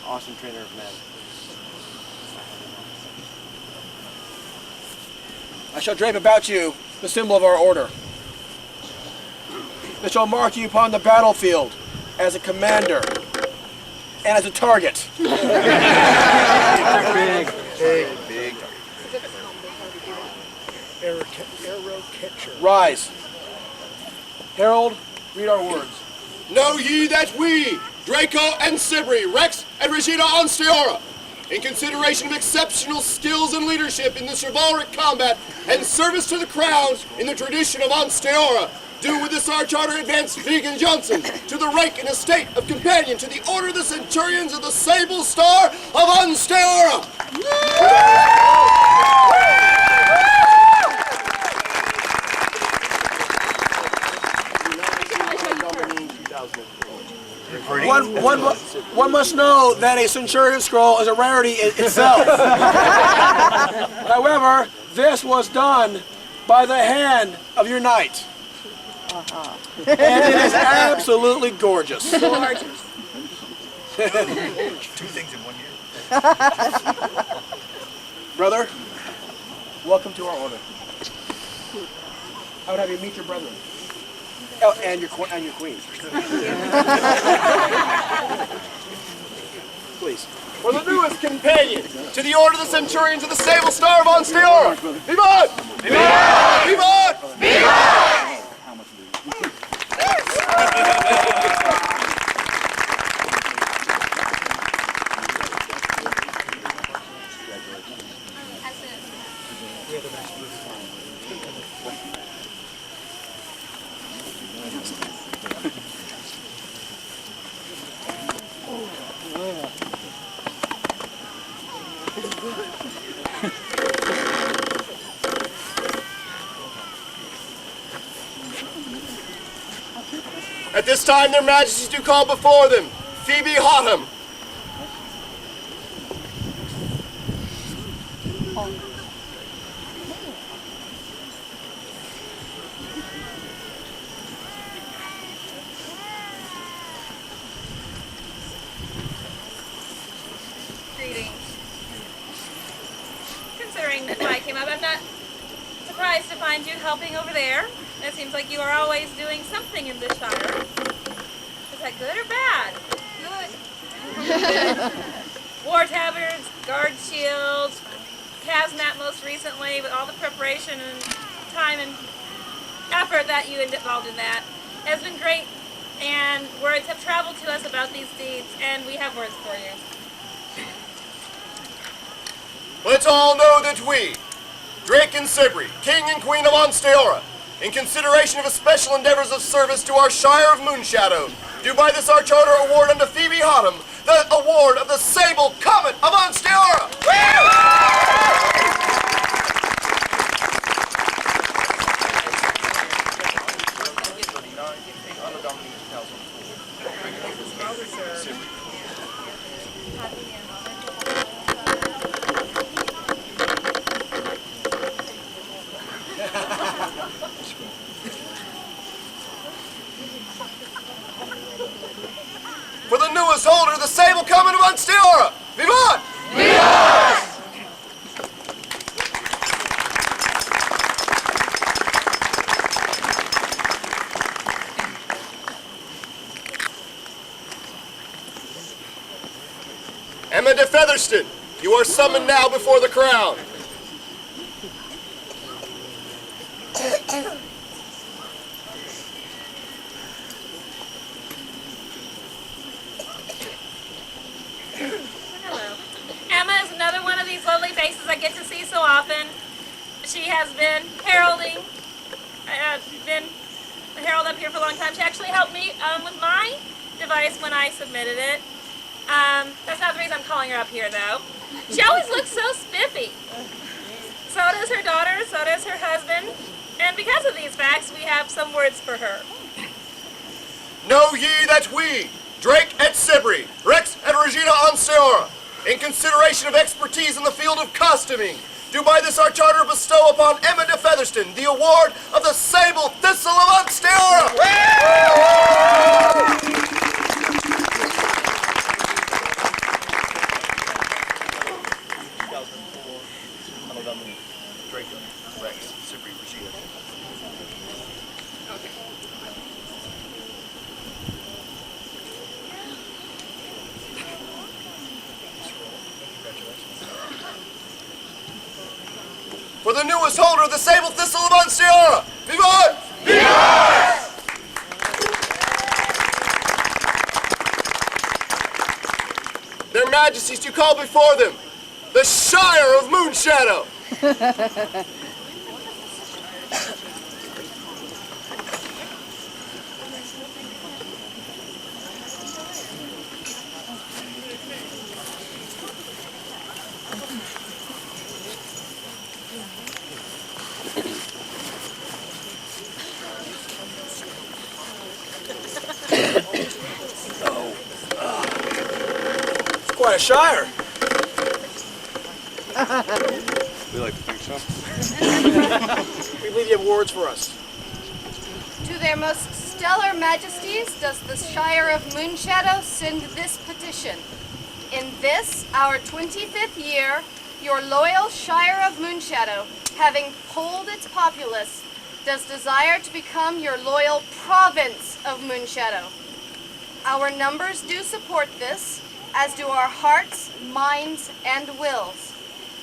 awesome trainer of men. I shall drape about you the symbol of our order. That shall mark you upon the battlefield as a commander and as a target. Big. Arrow catcher. Rise. Herald, read our words. Know ye that we, Draco and Chivalry, Rex and Regina Ansteora, in consideration of exceptional skills and leadership in the chivalric combat and service to the crown in the tradition of Ansteora, do with this our charter advance Vegan Johnson to the rank and estate of companion to the order of the Centurions of the Sable Star of Ansteora. One must know that a Centurion scroll is a rarity in itself. However, this was done by the hand of your knight. And it is absolutely gorgeous. Gorgeous. 2 things in 1 year. Brother, welcome to our order. I would have you meet your brethren. Oh, and your queen. Please. For the newest companion to the order of the Centurions of the Sable Star of Ansteora. Vivat! Vivat! Vivat! Vivat! At this time, their majesties do call before them Phoebe Hotham. Greetings. Considering why I came up, I'm not surprised to find you helping over there. It seems like you are always doing something in this shire. Is that good or bad? Good. War tabards, guard shields, hazmat most recently, with all the preparation and time and effort that you involved in that has been great. And words have traveled to us about these deeds, and we have words for you. Let's all know that we, Drake and Chivalry, King and Queen of Ansteora, in consideration of special endeavors of service to our Shire of Mooneschadowe, do by this our charter award unto Phoebe Hotham the award of the Sable Comet of Ansteora! For the newest holder, the Sable Comet of Ansteora! Vivat! Vivat! Emma de Featherston, you are summoned now before the crown. Hello. Emma is another one of these lovely faces I get to see so often. She has been heralding, been a herald up here for a long time. She actually helped me with my device when I submitted it. That's not the reason I'm calling her up here, though. She always looks so spiffy. So does her daughter, so does her husband. And because of these facts, we have some words for her. Know ye that we, Drake et Sibri, Rex et Regina Anseora, in consideration of expertise in the field of costuming, do by this our charter bestow upon Emma de Featherston the award of the Sable Thistle of Anseora! For the newest holder of the Sable Thistle of Anseora, Vivat! Vivat! Their Majesties to call before them, the Shire of Mooneschadowe. Quite a shire. We like to think so. We believe you have words for us. To their most stellar majesties does the Shire of Mooneschadowe send this petition. In this, our 25th year, your loyal Shire of Mooneschadowe, having polled its populace, does desire to become your loyal province of Mooneschadowe. Our numbers do support this, as do our hearts, minds, and wills.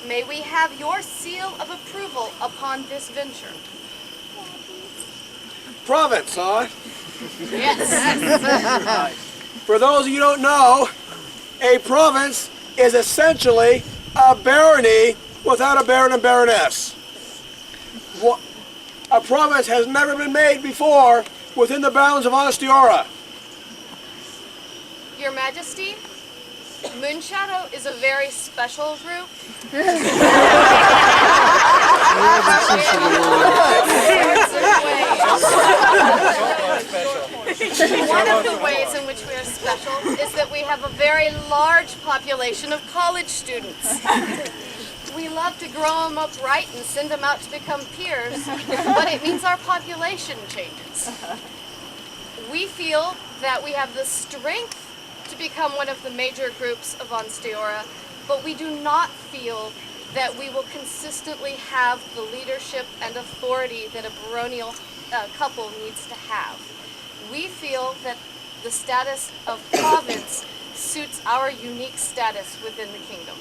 May we have your seal of approval upon this venture. Province, huh? Yes. For those of you who don't know, a province is essentially a barony without a baron and baroness. A province has never been made before within the bounds of Ansteora. Your Majesty, Mooneschadowe is a very special group. One of the ways in which we are special is that we have a very large population of college students. We love to grow them up right and send them out to become peers, but it means our population changes. We feel that we have the strength to become one of the major groups of Ansteora, but we do not feel that we will consistently have the leadership and authority that a baronial couple needs to have. We feel that the status of province suits our unique status within the kingdom.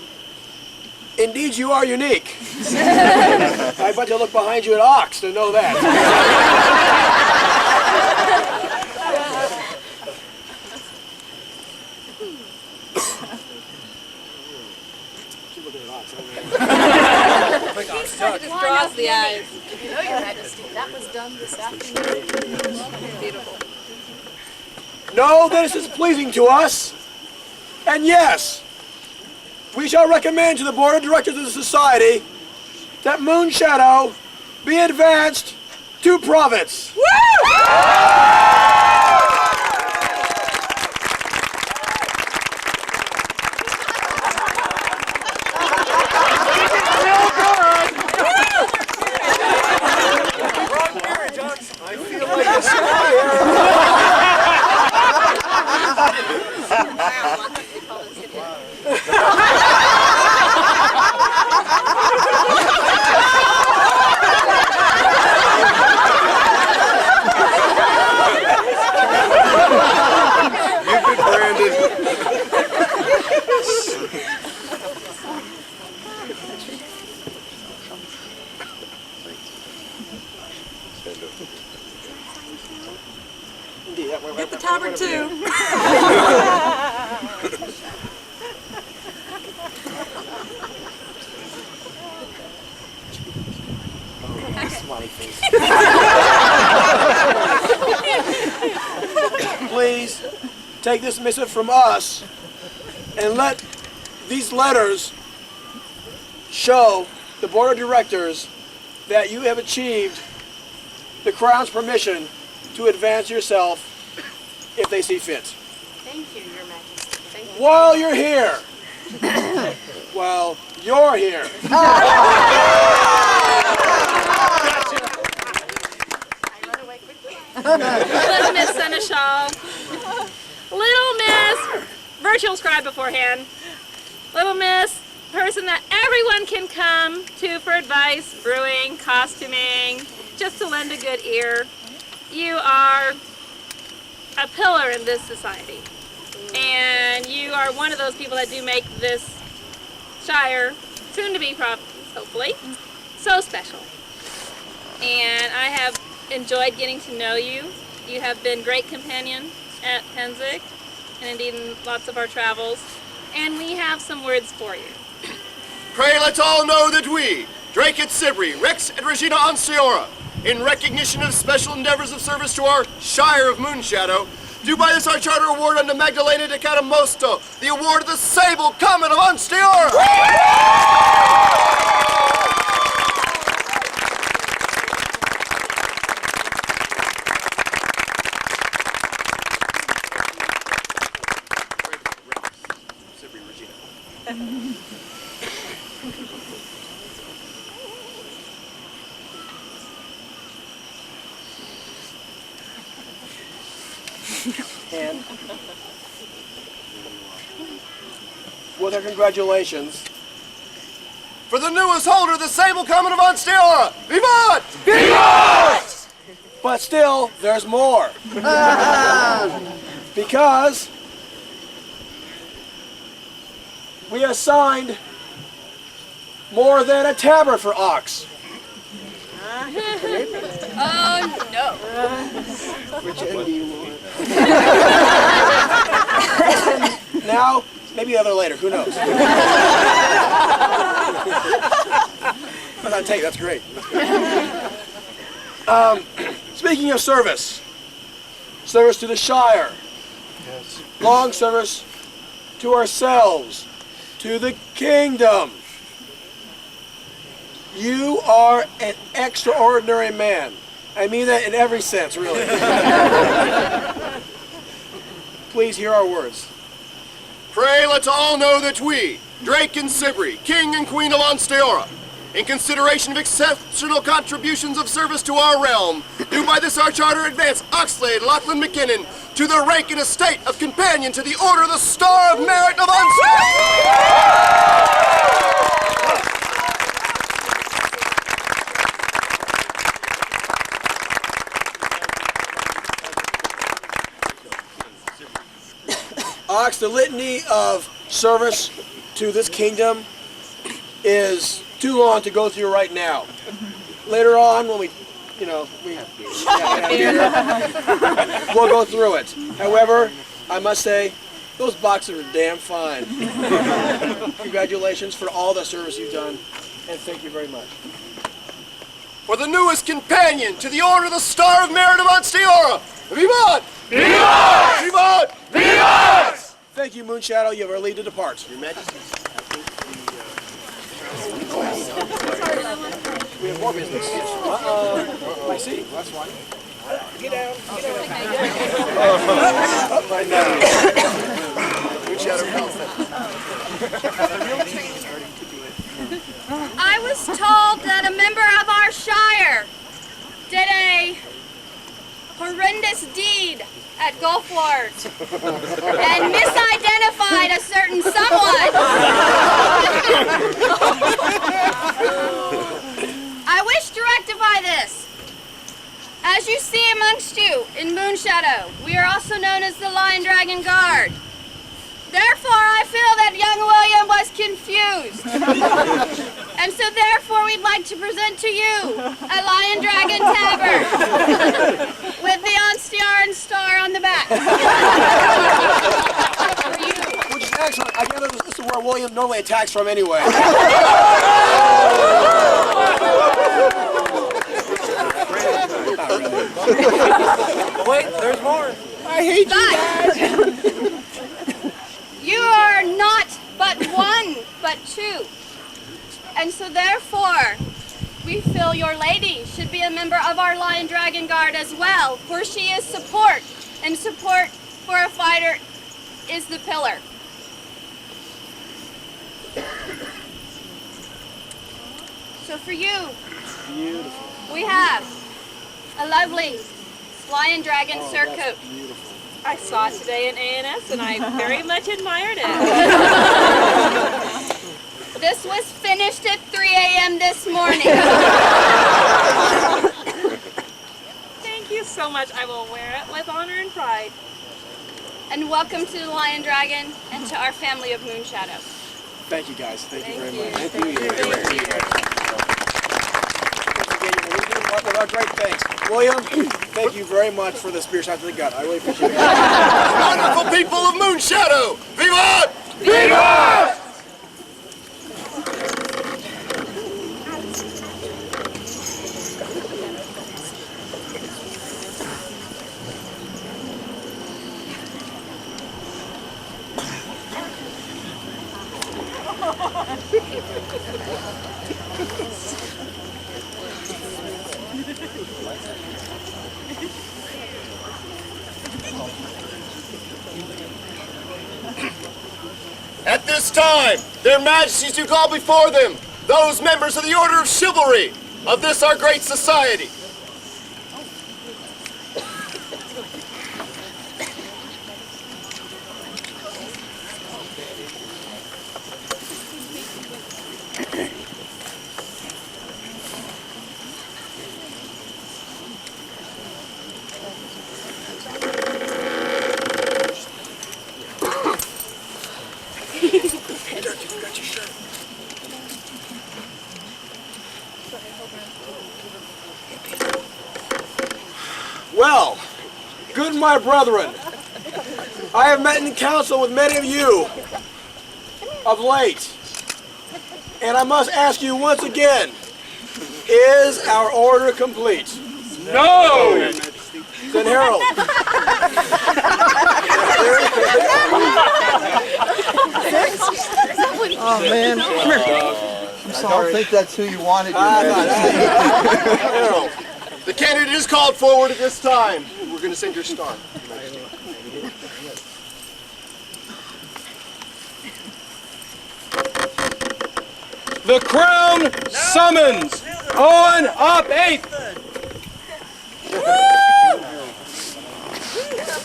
Indeed, you are unique. I bet you look behind you at Ox to know that. He's trying to draw the eyes. No, Your Majesty, that was done this afternoon. Beautiful. Know that this is pleasing to us, and yes, we shall recommend to the Board of Directors of the Society that Mooneschadowe be advanced to province. Woo! Get the tabard too. Smiley face. Please take this missive from us and let these letters show the board of directors that you have achieved the Crown's permission to advance yourself if they see fit. Thank you, Your Majesty. Thank you. While you're here, while you're here, Little Miss Seneschal, Little Miss Virtual Scribe beforehand, Little Miss person that everyone can come to for advice, brewing, costuming, just to lend a good ear. You are a pillar in this society, and you are one of those people that do make this Shire, soon to be province, hopefully, so special. And I have enjoyed getting to know you. You have been great companions at Pennsic, and indeed in lots of our travels. And we have some words for you. Pray let's all know that we, Drake at Chivalry, Rex and Regina Onsteora, in recognition of special endeavors of service to our Shire of Mooneshadowe, do by this our charter award unto Magdalena de Catamosto, the award of the Sable Comet of Onsteora! And with our congratulations for the newest holder of the Sable Comet of Onsteora! Vivat! Vivat! But still, there's more. Because we assigned more than a tabard for Ox. Oh no. Which end do you want? Now, maybe the other later, who knows? But I'll tell you, that's great. Speaking of service to the Shire, long service to ourselves, to the kingdom. You are an extraordinary man. I mean that in every sense, really. Please hear our words. Pray let's all know that we, Drake and Chivalry, King and Queen of Onsteora, in consideration of exceptional contributions of service to our realm, do by this our charter advance Oxlade Lachlan McKinnon to the rank and estate of companion to the Order of the Star of Merit of Onsteora! Ox, the litany of service to this kingdom is too long to go through right now. Later on, when we'll go through it. However, I must say, those boxes are damn fine. Congratulations for all the service you've done, and thank you very much. For the newest companion to the Order of the Star of Merit of Onsteora, Vivat! Vivat! Vivat! Vivat! Thank you, Mooneshadowe. You have our leave to depart. Your Majesty. We have more business. I see. That's why. Get down. Get down. I was told that a member of our Shire did a horrendous deed at Gulfward and misidentified a certain someone. I wish to rectify this. As you see amongst you in Mooneshadowe, we are also known as the Lion Dragon Guard. Therefore, I feel that young William was confused. And so therefore, we'd like to present to you a Lion Dragon Tabard with the Onsteoran star on the back. William normally attacks from anyway. Wait, there's more. I hate you guys. You are not but one, but two. And so therefore, we feel your lady should be a member of our Lion Dragon Guard as well, for she is support, and support for a fighter is the pillar. So for you, we have a lovely Lion Dragon surcoat. I saw it today in A&S and I very much admired it. This was finished at 3 a.m. this morning. Thank you so much. I will wear it with honor and pride. And welcome to the Lion Dragon and to our family of Mooneschadowe. Thank you guys. Thank you very much. Thank you. With our great thanks. William, thank you very much for the spear shot to the gut. I really appreciate it. Wonderful people of Mooneschadowe! Vivat! Vivat! At this time, their majesties do call before them those members of the Order of Chivalry of this our great society. Well, good my brethren, I have met in council with many of you of late, and I must ask you once again, is our order complete? No! Then Harold. Oh man, I'm sorry. I don't think that's who you wanted. Harold, the candidate is called forward at this time. We're going to send your star. The crown summons Owen up 8th.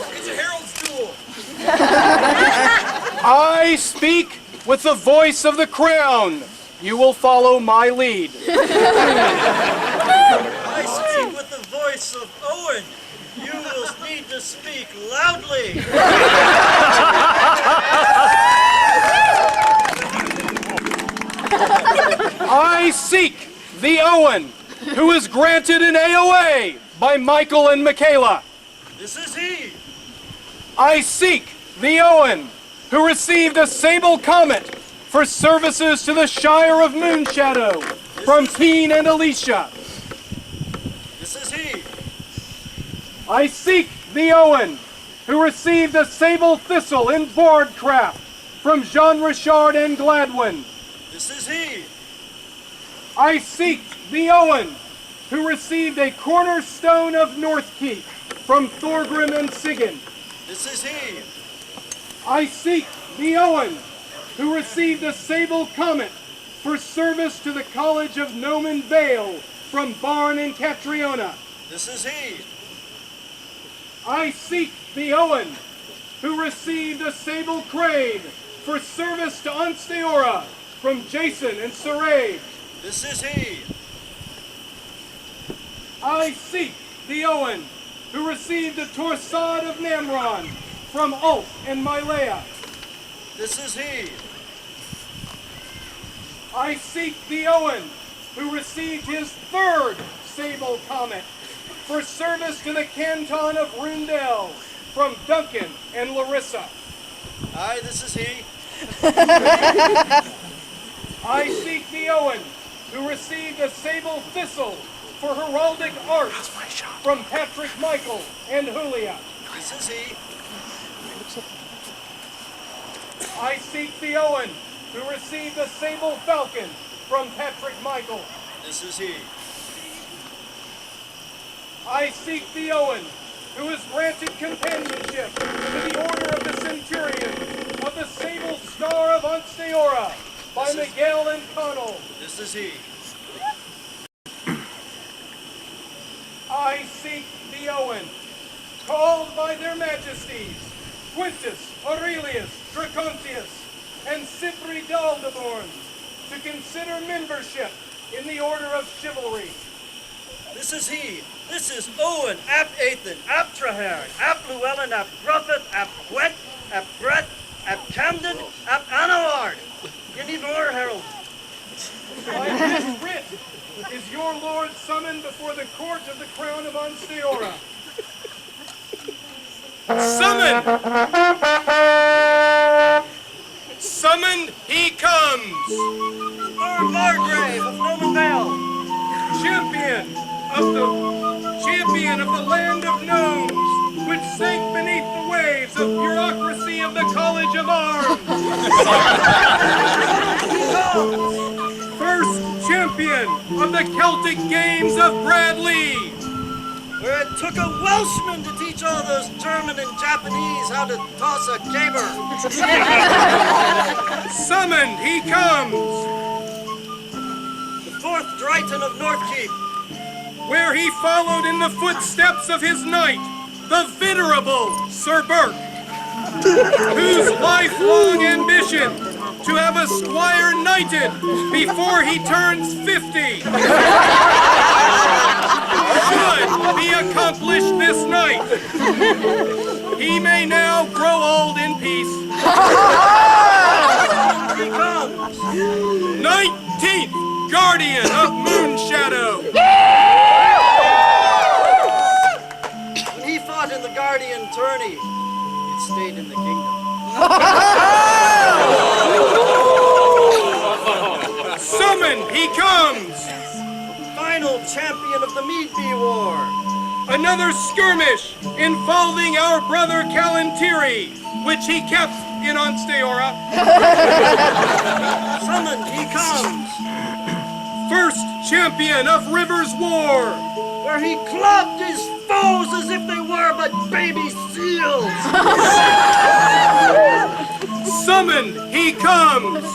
It's a herald's duel. I speak with the voice of the crown. You will follow my lead. I speak with the voice of Owen. You will need to speak loudly. I seek the Owen who is granted an AOA by Michael and Michaela. This is he. I seek the Owen who received a sable comet for services to the Shire of Mooneschadowe from Keen and Alicia. This is he. I seek the Owen who received a sable thistle in boardcraft from Jean Richard and Gladwin. This is he. I seek the Owen who received a cornerstone of Northkeep from Thorgrim and Sigyn. This is he. I seek the Owen who received a sable comet for service to the College of Nomen Vale from Barn and Catriona. This is he. I seek the Owen who received a sable crane for service to Unsteora from Jason and Saray. This is he. I seek the Owen who received a torsade of Namron from Ulf and Mylea. This is he. I seek the Owen who received his third sable comet for service to the canton of Rundell from Duncan and Larissa. Aye, this is he. I seek the Owen, who received a sable thistle for heraldic arts from Patrick Michael and Julia. This is he. I seek the Owen, who received a sable falcon from Patrick Michael. This is he. I seek the Owen, who is granted companionship to the Order of the Centurion of the Sable Star of Ansteora by Miguel and Connell. This is he. I seek the Owen, called by their majesties, Quintus, Aurelius, Dracontius, and Cypri d'Aldeborn, to consider membership in the Order of Chivalry. This is he. This is Owen, ap Aeddan, ap Traherne, ap Llewellyn, ap Gruffith, ap Gwent, ap Brett, ap Camden, ap Anaward. You need more, Harold. By this writ is your lord summoned before the court of the crown of Ansteora. Summoned! Summoned, he comes! Lord Margrave of Noman Vale. Champion of the land of gnomes, which sank beneath the waves of bureaucracy of the College of Arms. First champion of the Celtic Games of Bradley, Where it took a Welshman to teach all those German and Japanese how to toss a caber. Summoned, he comes. The fourth Dryton of Northkeep, where he followed in the footsteps of his knight, the venerable Sir Burke, whose lifelong ambition to have a squire knighted before he turns 50 should be accomplished this night. He may now grow old in peace. he comes. 19th Guardian of Mooneschadowe. When he fought in the Guardian tourney, it stayed in the kingdom. Summoned, he comes! Final champion of the Meadbee War. Another skirmish involving our brother Calantiri, which he kept in Ansteora. Summoned, he comes. First champion of River's War, where he clubbed his foes as if they were but baby seals. Summoned, he comes.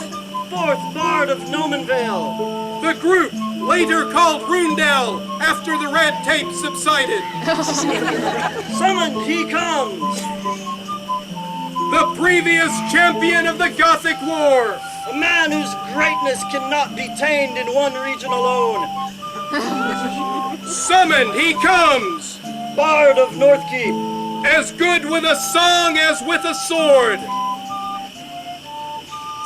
Fourth Bard of Nomanvale. The group later called Rundell after the red tape subsided. Summoned, he comes. The previous champion of the Gothic War. A man whose greatness cannot be tamed in one region alone. Summoned, he comes. Bard of Northkeep. As good with a song as with a sword.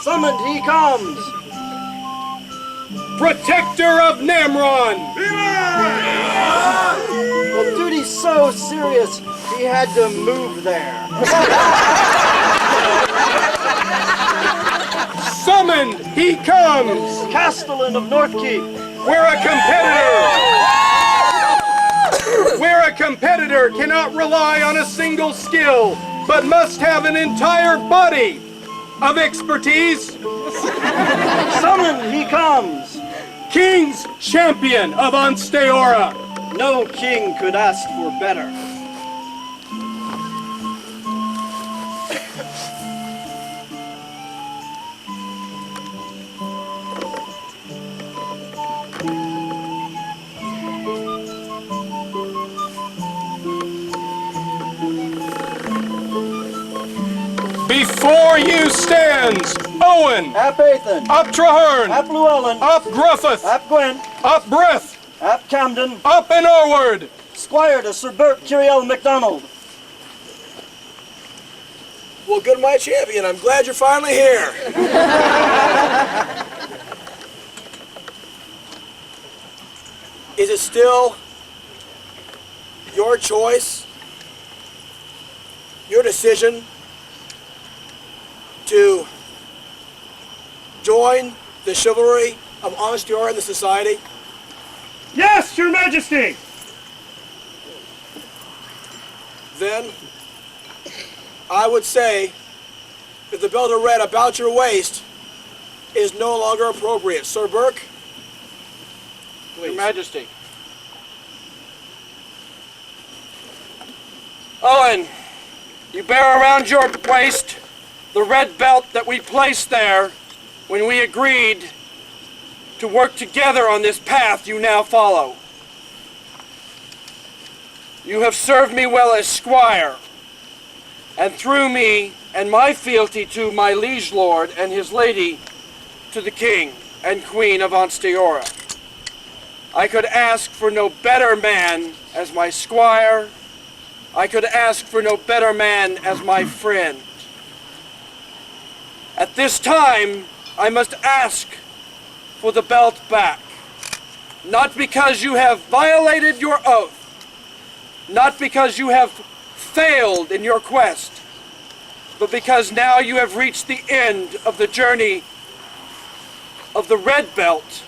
Summoned, he comes. Protector of Namron. Well, duty's so serious, he had to move there. Summoned, he comes. Castellan of Northkeep. Where a competitor cannot rely on a single skill, but must have an entire body of expertise. Summoned, he comes. King's champion of Ansteora. No king could ask for better. Before you stands Owen, Ap Aeddan, up Traherne, Ap Llewellyn, up Gruffith, Ap Gwent, up Breth, Ap Camden, up and Orward. Squire to Sir Burt Curiel MacDonald. Well, good, my champion. I'm glad you're finally here. Is it still your choice, your decision to join the chivalry of Ansteorra in the society? Yes, Your Majesty! Then, I would say that the belt of red about your waist is no longer appropriate. Sir Burke? Please. Your Majesty. Owen, you bear around your waist the red belt that we placed there when we agreed to work together on this path you now follow. You have served me well as squire, and through me and my fealty to my liege lord and his lady, to the king and queen of Ansteorra, I could ask for no better man as my squire. I could ask for no better man as my friend. At this time, I must ask for the belt back, not because you have violated your oath, not because you have failed in your quest, but because now you have reached the end of the journey of the red belt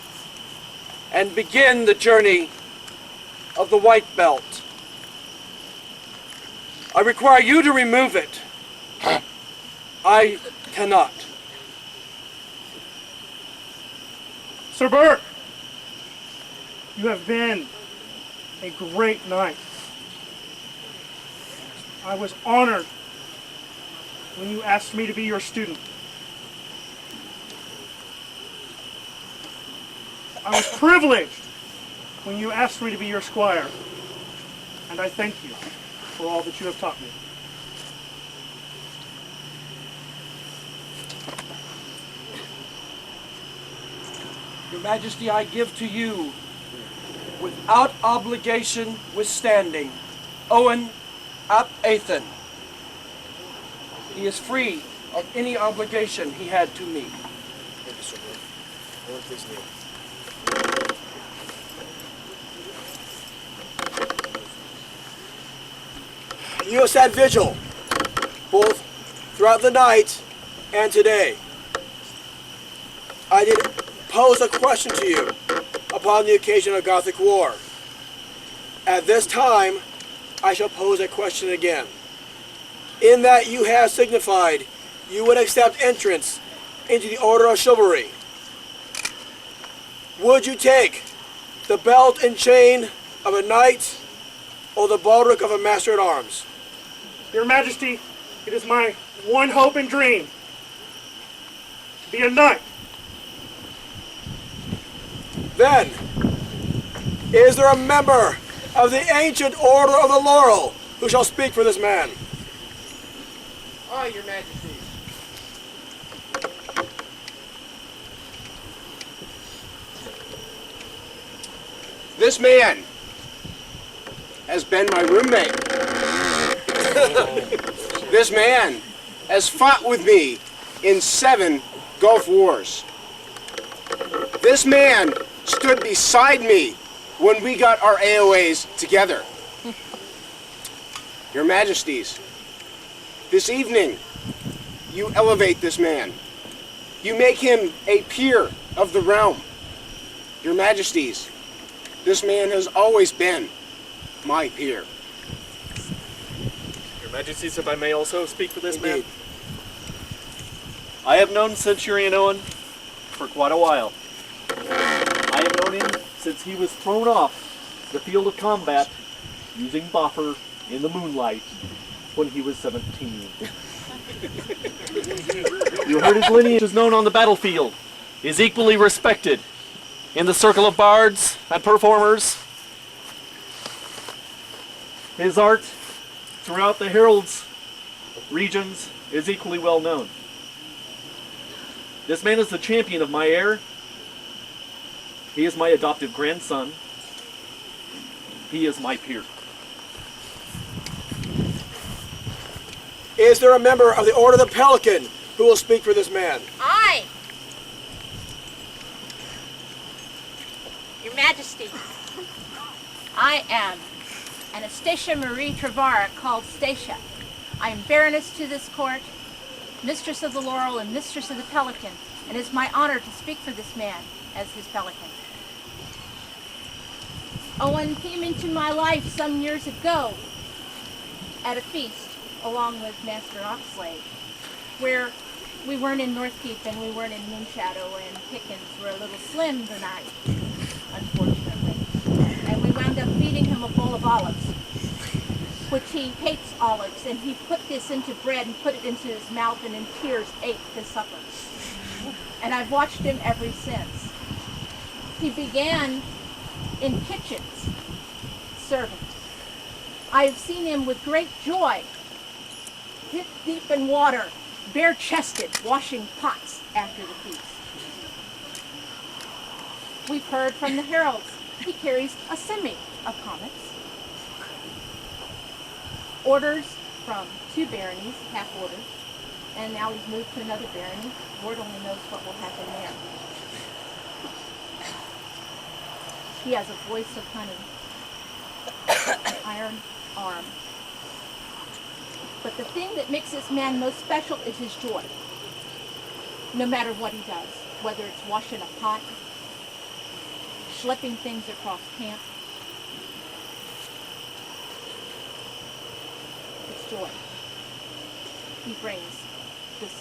and begin the journey of the white belt. I require you to remove it. I cannot. Sir Burke, you have been a great knight. I was honored when you asked me to be your student. I was privileged when you asked me to be your squire, and I thank you for all that you have taught me. Your Majesty, I give to you, without obligation withstanding, Owen ap Aeddan. He is free of any obligation he had to me. Thank you, Sir Burke. Owen, please kneel. You have sat vigil, both throughout the night and today. I did pose a question to you upon the occasion of Gothic War. At this time, I shall pose a question again. In that you have signified you would accept entrance into the Order of Chivalry, would you take the belt and chain of a knight or the baldric of a master-at-arms? Your Majesty, it is my one hope and dream to be a knight. Then, is there a member of the ancient Order of the Laurel who shall speak for this man? Aye, Your Majesty. This man has been my roommate. This man has fought with me in 7 Gulf Wars. This man stood beside me when we got our AOAs together. Your Majesties, this evening, you elevate this man. You make him a peer of the realm. Your Majesties, this man has always been my peer. Your Majesties, if I may also speak for this Indeed. man. I have known Centurion Owen for quite a while. I have known him since he was thrown off the field of combat using boffer in the moonlight when he was 17. You heard his lineage is known on the battlefield, is equally respected in the circle of bards and performers. His art throughout the Herald's regions is equally well known. This man is the champion of my heir. He is my adoptive grandson. He is my peer. Is there a member of the Order of the Pelican who will speak for this man? Aye. Your Majesty, I am Anastasia Marie Trevara, called Stacia. I am Baroness to this court, Mistress of the Laurel and Mistress of the Pelican, and it's my honor to speak for this man as his pelican. Owen came into my life some years ago at a feast along with Master Oxlade, where we weren't in Northkeep and we weren't in Mooneschadowe, and Pickens were a little slim tonight, unfortunately. And we wound up feeding him a bowl of olives, which he hates olives, and he put this into bread and put it into his mouth and in tears ate his supper. And I've watched him ever since. He began in kitchens, serving. I've seen him with great joy, hip deep in water, bare-chested, washing pots after the feast. We've heard from the heralds. He carries a semi of comets. Orders from 2 baronies, half orders, and now he's moved to another barony. Lord only knows what will happen there. He has a voice of kind of an iron arm. But the thing that makes this man most special is his joy. No matter what he does, whether it's washing a pot, schlepping things across camp, it's joy. He brings this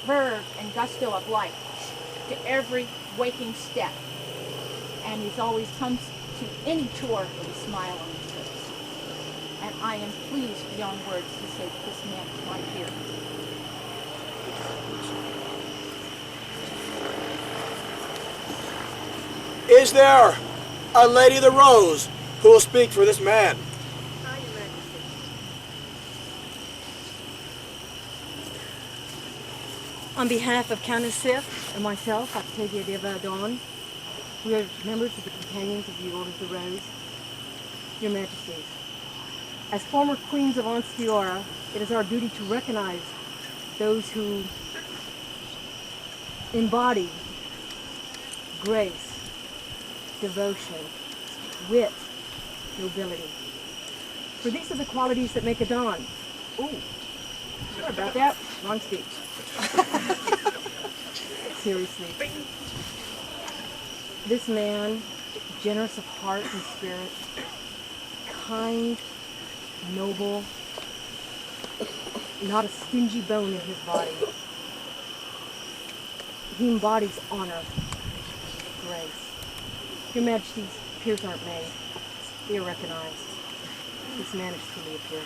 verve and gusto of life to every waking step. And he's always comes to any chore with a smile on his lips. And I am pleased beyond words to say that this man is my peer. Is there a Lady of the Rose who will speak for this man? On behalf of Countess Sif and myself, Octavia de Verdon, we are members of the Companions of the Order of the Rose. Your Majesties, as former Queens of Onstiora, it is our duty to recognize those who embody grace, devotion, wit, nobility. For these are the qualities that make Aeddan. Ooh, sorry about that. Wrong speech. Seriously. This man, generous of heart and spirit, kind, noble, not a stingy bone in his body. He embodies honor, grace. Your Majesty's peers aren't made. They are recognized. This man is truly a peer.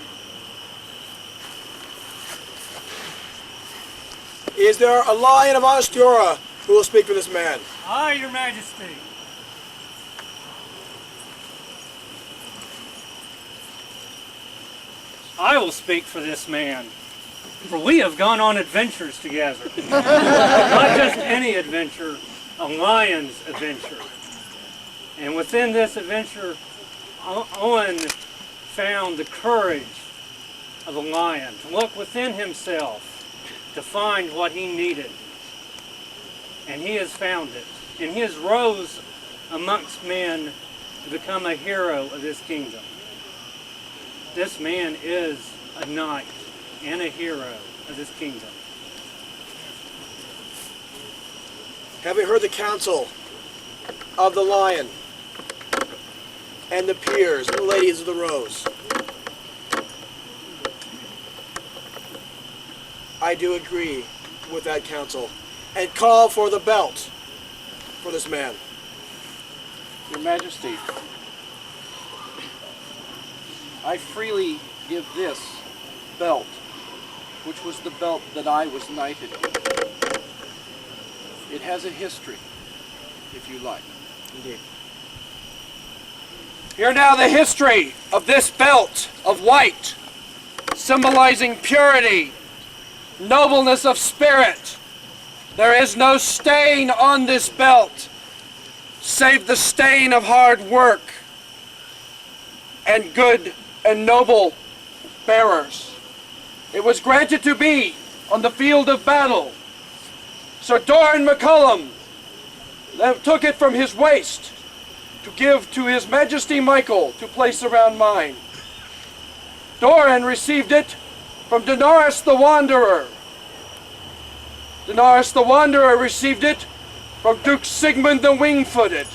Is there a Lion of Onstiora who will speak for this man? Aye, Your Majesty. I will speak for this man, for we have gone on adventures together. Not just any adventure, a lion's adventure. And within this adventure, Owen found the courage of a lion to look within himself to find what he needed. And he has found it. And he has rose amongst men to become a hero of this kingdom. This man is a knight and a hero of this kingdom. Having heard the counsel of the Lion and the peers and the Ladies of the Rose, I do agree with that counsel and call for the belt for this man. Your Majesty, I freely give this belt, which was the belt that I was knighted in. It has a history, if you like. Indeed. Hear now the history of this belt of white, symbolizing purity, nobleness of spirit. There is no stain on this belt, save the stain of hard work and good and noble bearers. It was granted to be on the field of battle. Sir Doran MacCallum took it from his waist to give to His Majesty Michael to place around mine. Doran received it from Dolores the Wanderer. Daenerys the Wanderer received it from Duke Sigmund the Wing-Footed.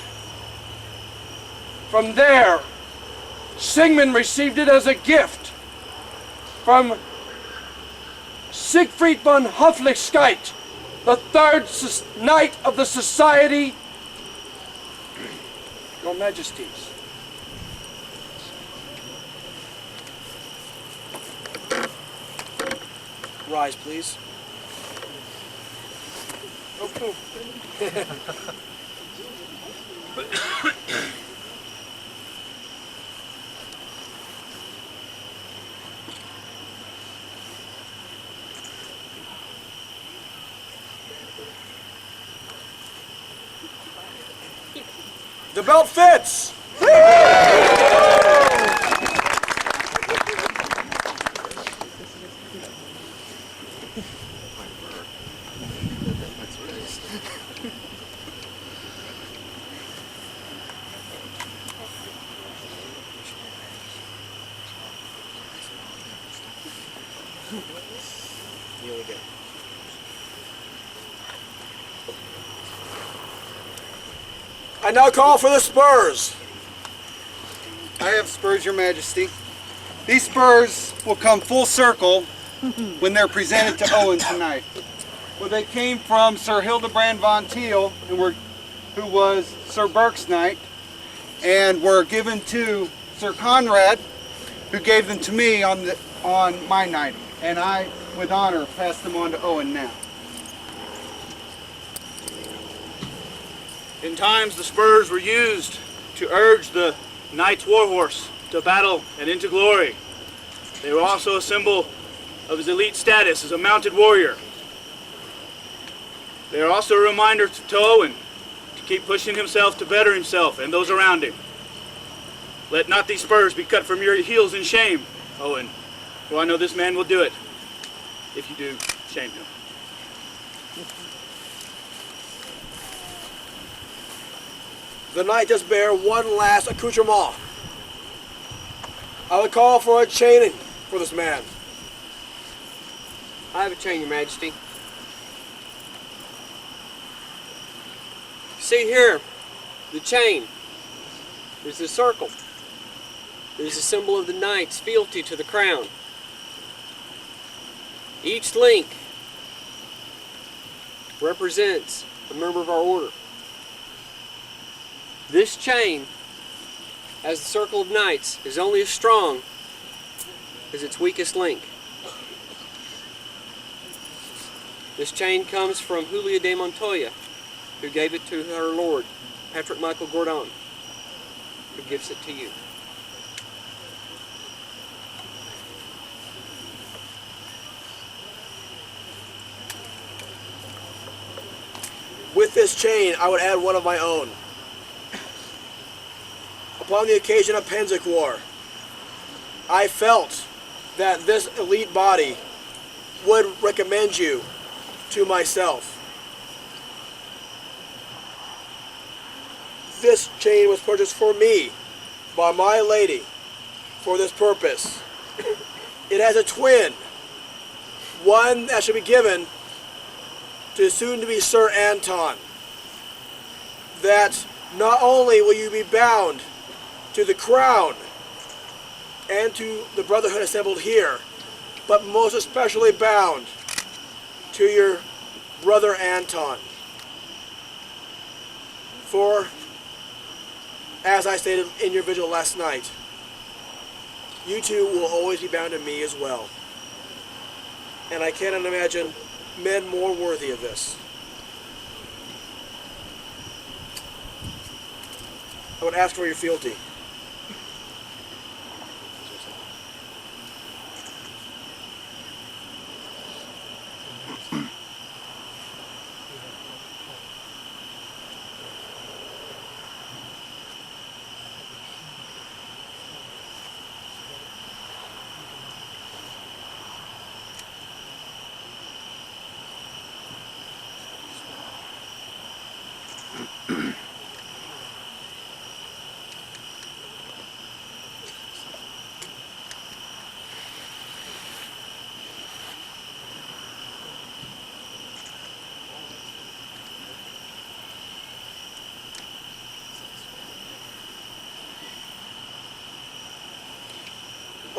From there, Sigmund received it as a gift from Siegfried von Hoflichkeit, the third knight of the Society, Your Majesties. Rise, please. Oh. The belt fits! Kneel again. I now call for the spurs. I have spurs, Your Majesty. These spurs will come full circle when they're presented to Owen tonight. Well, they came from Sir Hildebrand von Teal, who was Sir Burke's knight, and were given to Sir Conrad, who gave them to me on my knighting. And I, with honor, pass them on to Owen now. In times, the spurs were used to urge the knight's warhorse to battle and into glory. They were also a symbol of his elite status as a mounted warrior. They are also a reminder to Owen to keep pushing himself to better himself and those around him. Let not these spurs be cut from your heels in shame, Owen, for I know this man will do it. If you do, shame him. The knight does bear one last accoutrement. I would call for a chaining for this man. I have a chain, Your Majesty. See here, the chain. There's a circle. There's a symbol of the knight's fealty to the crown. Each link represents a member of our order. This chain, as the circle of knights, is only as strong as its weakest link. This chain comes from Julia de Montoya, who gave it to her lord, Patrick Michael Gordon, who gives it to you. With this chain, I would add one of my own. Upon the occasion of Pennsic War, I felt that this elite body would recommend you to myself. This chain was purchased for me by my lady for this purpose. It has a twin, one that should be given to soon-to-be Sir Anton, that not only will you be bound to the crown and to the brotherhood assembled here, but most especially bound to your brother Anton. For, as I stated in your vigil last night, you two will always be bound to me as well. And I cannot imagine men more worthy of this. I would ask for your fealty.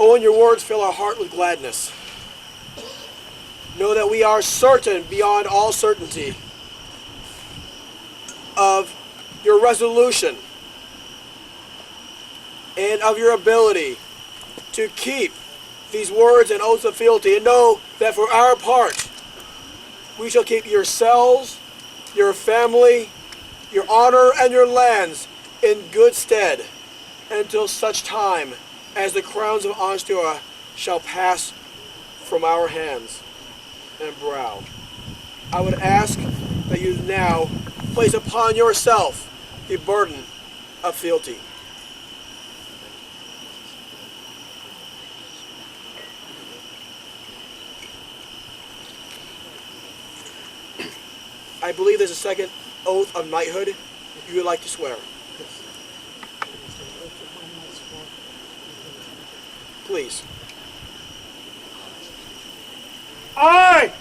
Owen, your words fill our heart with gladness. Know that we are certain, beyond all certainty, of your resolution and of your ability to keep these words and oaths of fealty, and know that for our part, we shall keep yourselves, your family, your honor, and your lands in good stead until such time as the crowns of Ansteora shall pass from our hands and brow. I would ask that you now place upon yourself the burden of fealty. I believe there's a second oath of knighthood you would like to swear. Please. I,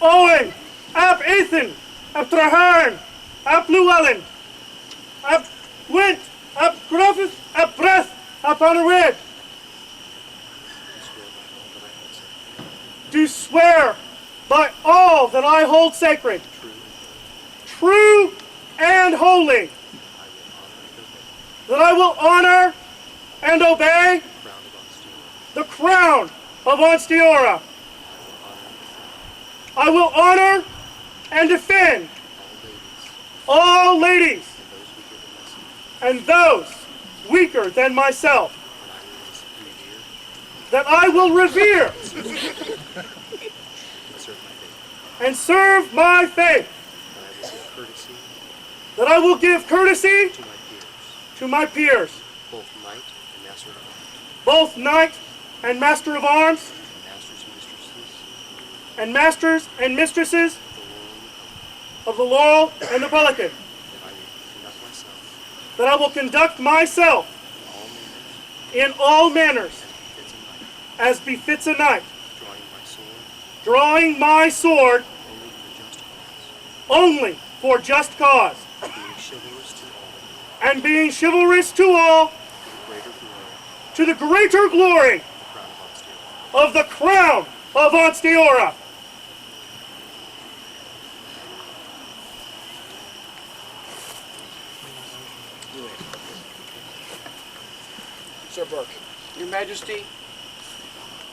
Owen, ap Aeddan, ap Traherne, ap Llewellyn, ap Gwent, ap Gruffydd, ap Breth, ap Anawyd, do swear by all that I hold sacred, true and holy, that I will honor and obey the crown of Ansteora. I will honor and defend all ladies and those weaker than myself, that I will revere and serve my faith, that I will give courtesy to my peers, both knight and master of arms, and masters and mistresses of the Laurel and the Pelican, that I will conduct myself in all manners as befits a knight, drawing my sword only for just cause, and being chivalrous to all, to the greater glory of the crown of Ansteora. Sir Burke, Your Majesty,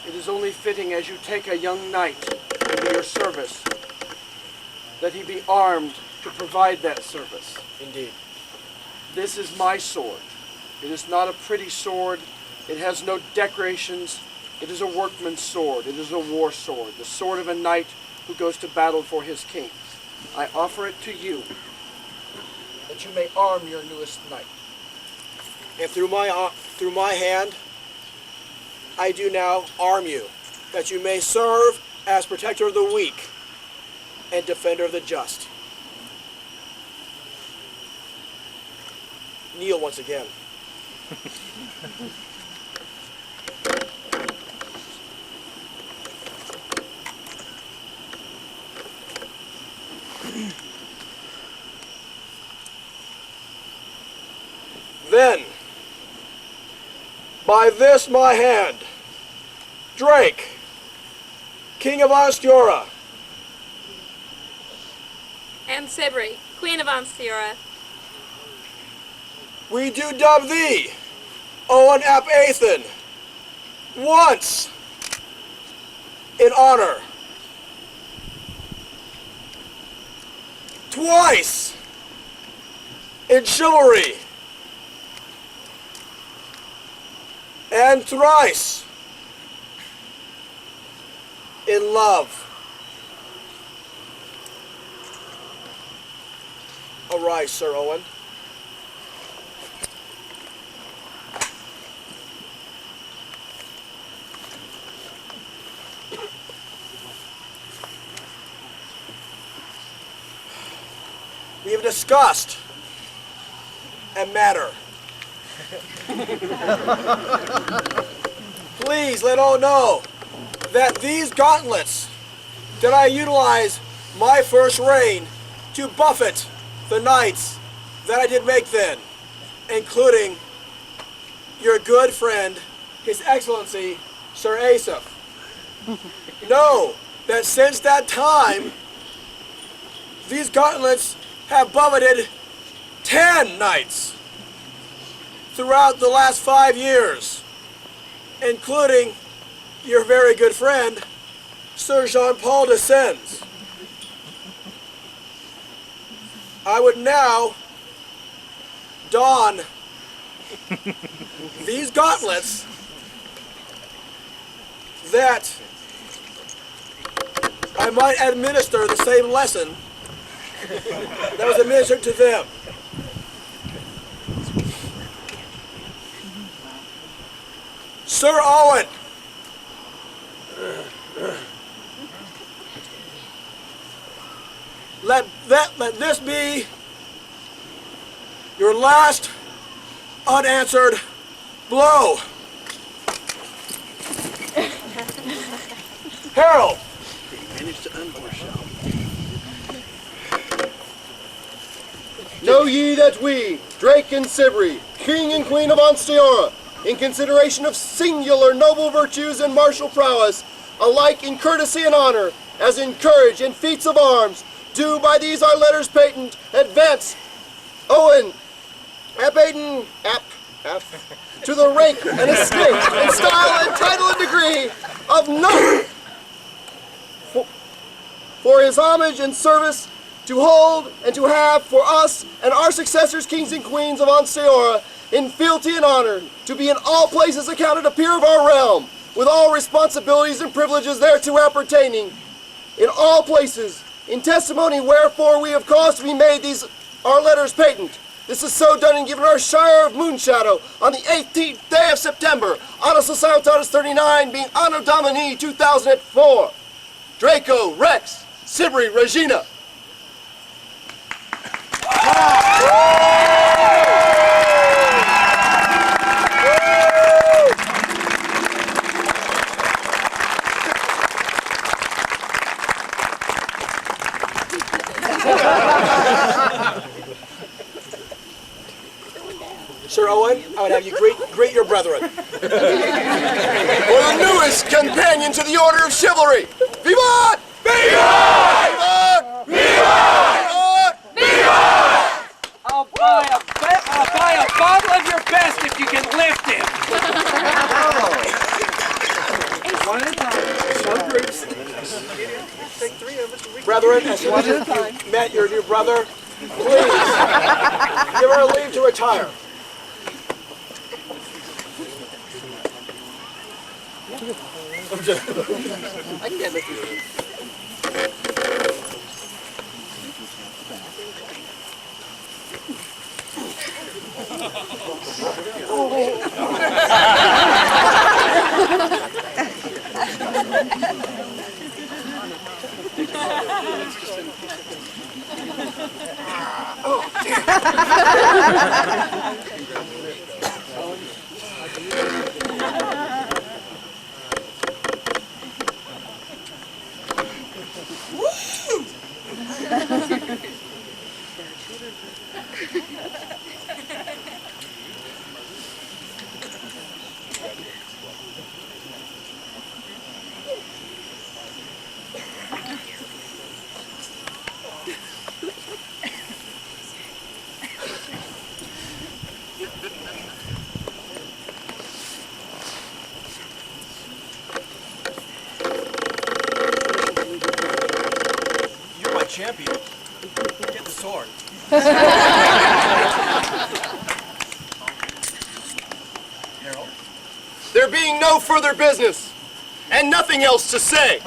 it is only fitting as you take a young knight into your service that he be armed to provide that service. Indeed. This is my sword. It is not a pretty sword. It has no decorations. It is a workman's sword. It is a war sword, the sword of a knight who goes to battle for his king. I offer it to you that you may arm your newest knight. And through my hand, I do now arm you, that you may serve as protector of the weak and defender of the just. Kneel once again. Then, by this my hand, Drake, King of Ansteora, And Chivalry, Queen of Ansteora, we do dub thee, Owen ap Aeddan, once in honor, twice in chivalry, and thrice in love. Arise, Sir Owen. We have discussed a matter. Please let all know that these gauntlets that I utilize my first reign to buffet the knights that I did make then, including your good friend His Excellency, Sir Asaph. Know that since that time, these gauntlets have buffeted 10 knights throughout the last 5 years, including your very good friend, Sir Jean-Paul de Sens. I would now don these gauntlets that I might administer the same lesson that was administered to them. Sir Owen, let this be your last unanswered blow. Harold. Know ye that we, Drake and Chivalry, King and Queen of Onsteora, in consideration of singular noble virtues and martial prowess, alike in courtesy and honor, as in courage and feats of arms, do by these our letters patent advance Owen, Aeddan, to the rank and estate and style and title and degree of knight, for his homage and service to hold and to have for us and our successors, kings and queens of Onsteora, in fealty and honor, to be in all places accounted a peer of our realm, with all responsibilities and privileges thereto appertaining, in all places, in testimony wherefore we have caused to be made these our letters patent. This is so done and given our Shire of Mooneschadowe on the 18th day of September, Anno Societatis 39, being Anno Domini 2004. Draco, Rex, Chivalry, Regina. Sir Owen, I would have you greet your brethren. For the newest companion to the Order of Chivalry, Vivat! Vivat! Vivat! Vivat! I'll buy a bottle of your best if you can lift him. One at a time. Some groups. Brethren, as soon as you've met your new brother, please give her a leave to retire. I can get with you. You're my champion. Get the sword. There being no further business, and nothing else to say,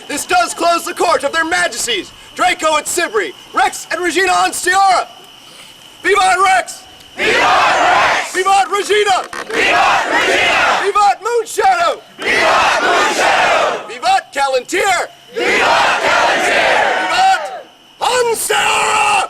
this does close the court of their majesties, Draco and Chivalry, Rex and Regina Onsteora. Vivat Rex! Vivat Rex! Vivat Regina! Vivat Regina! Vivat Mooneschadowe! Vivat Mooneschadowe! Vivat Callantyre! Vivat Callantyre! Vivat Onsteora!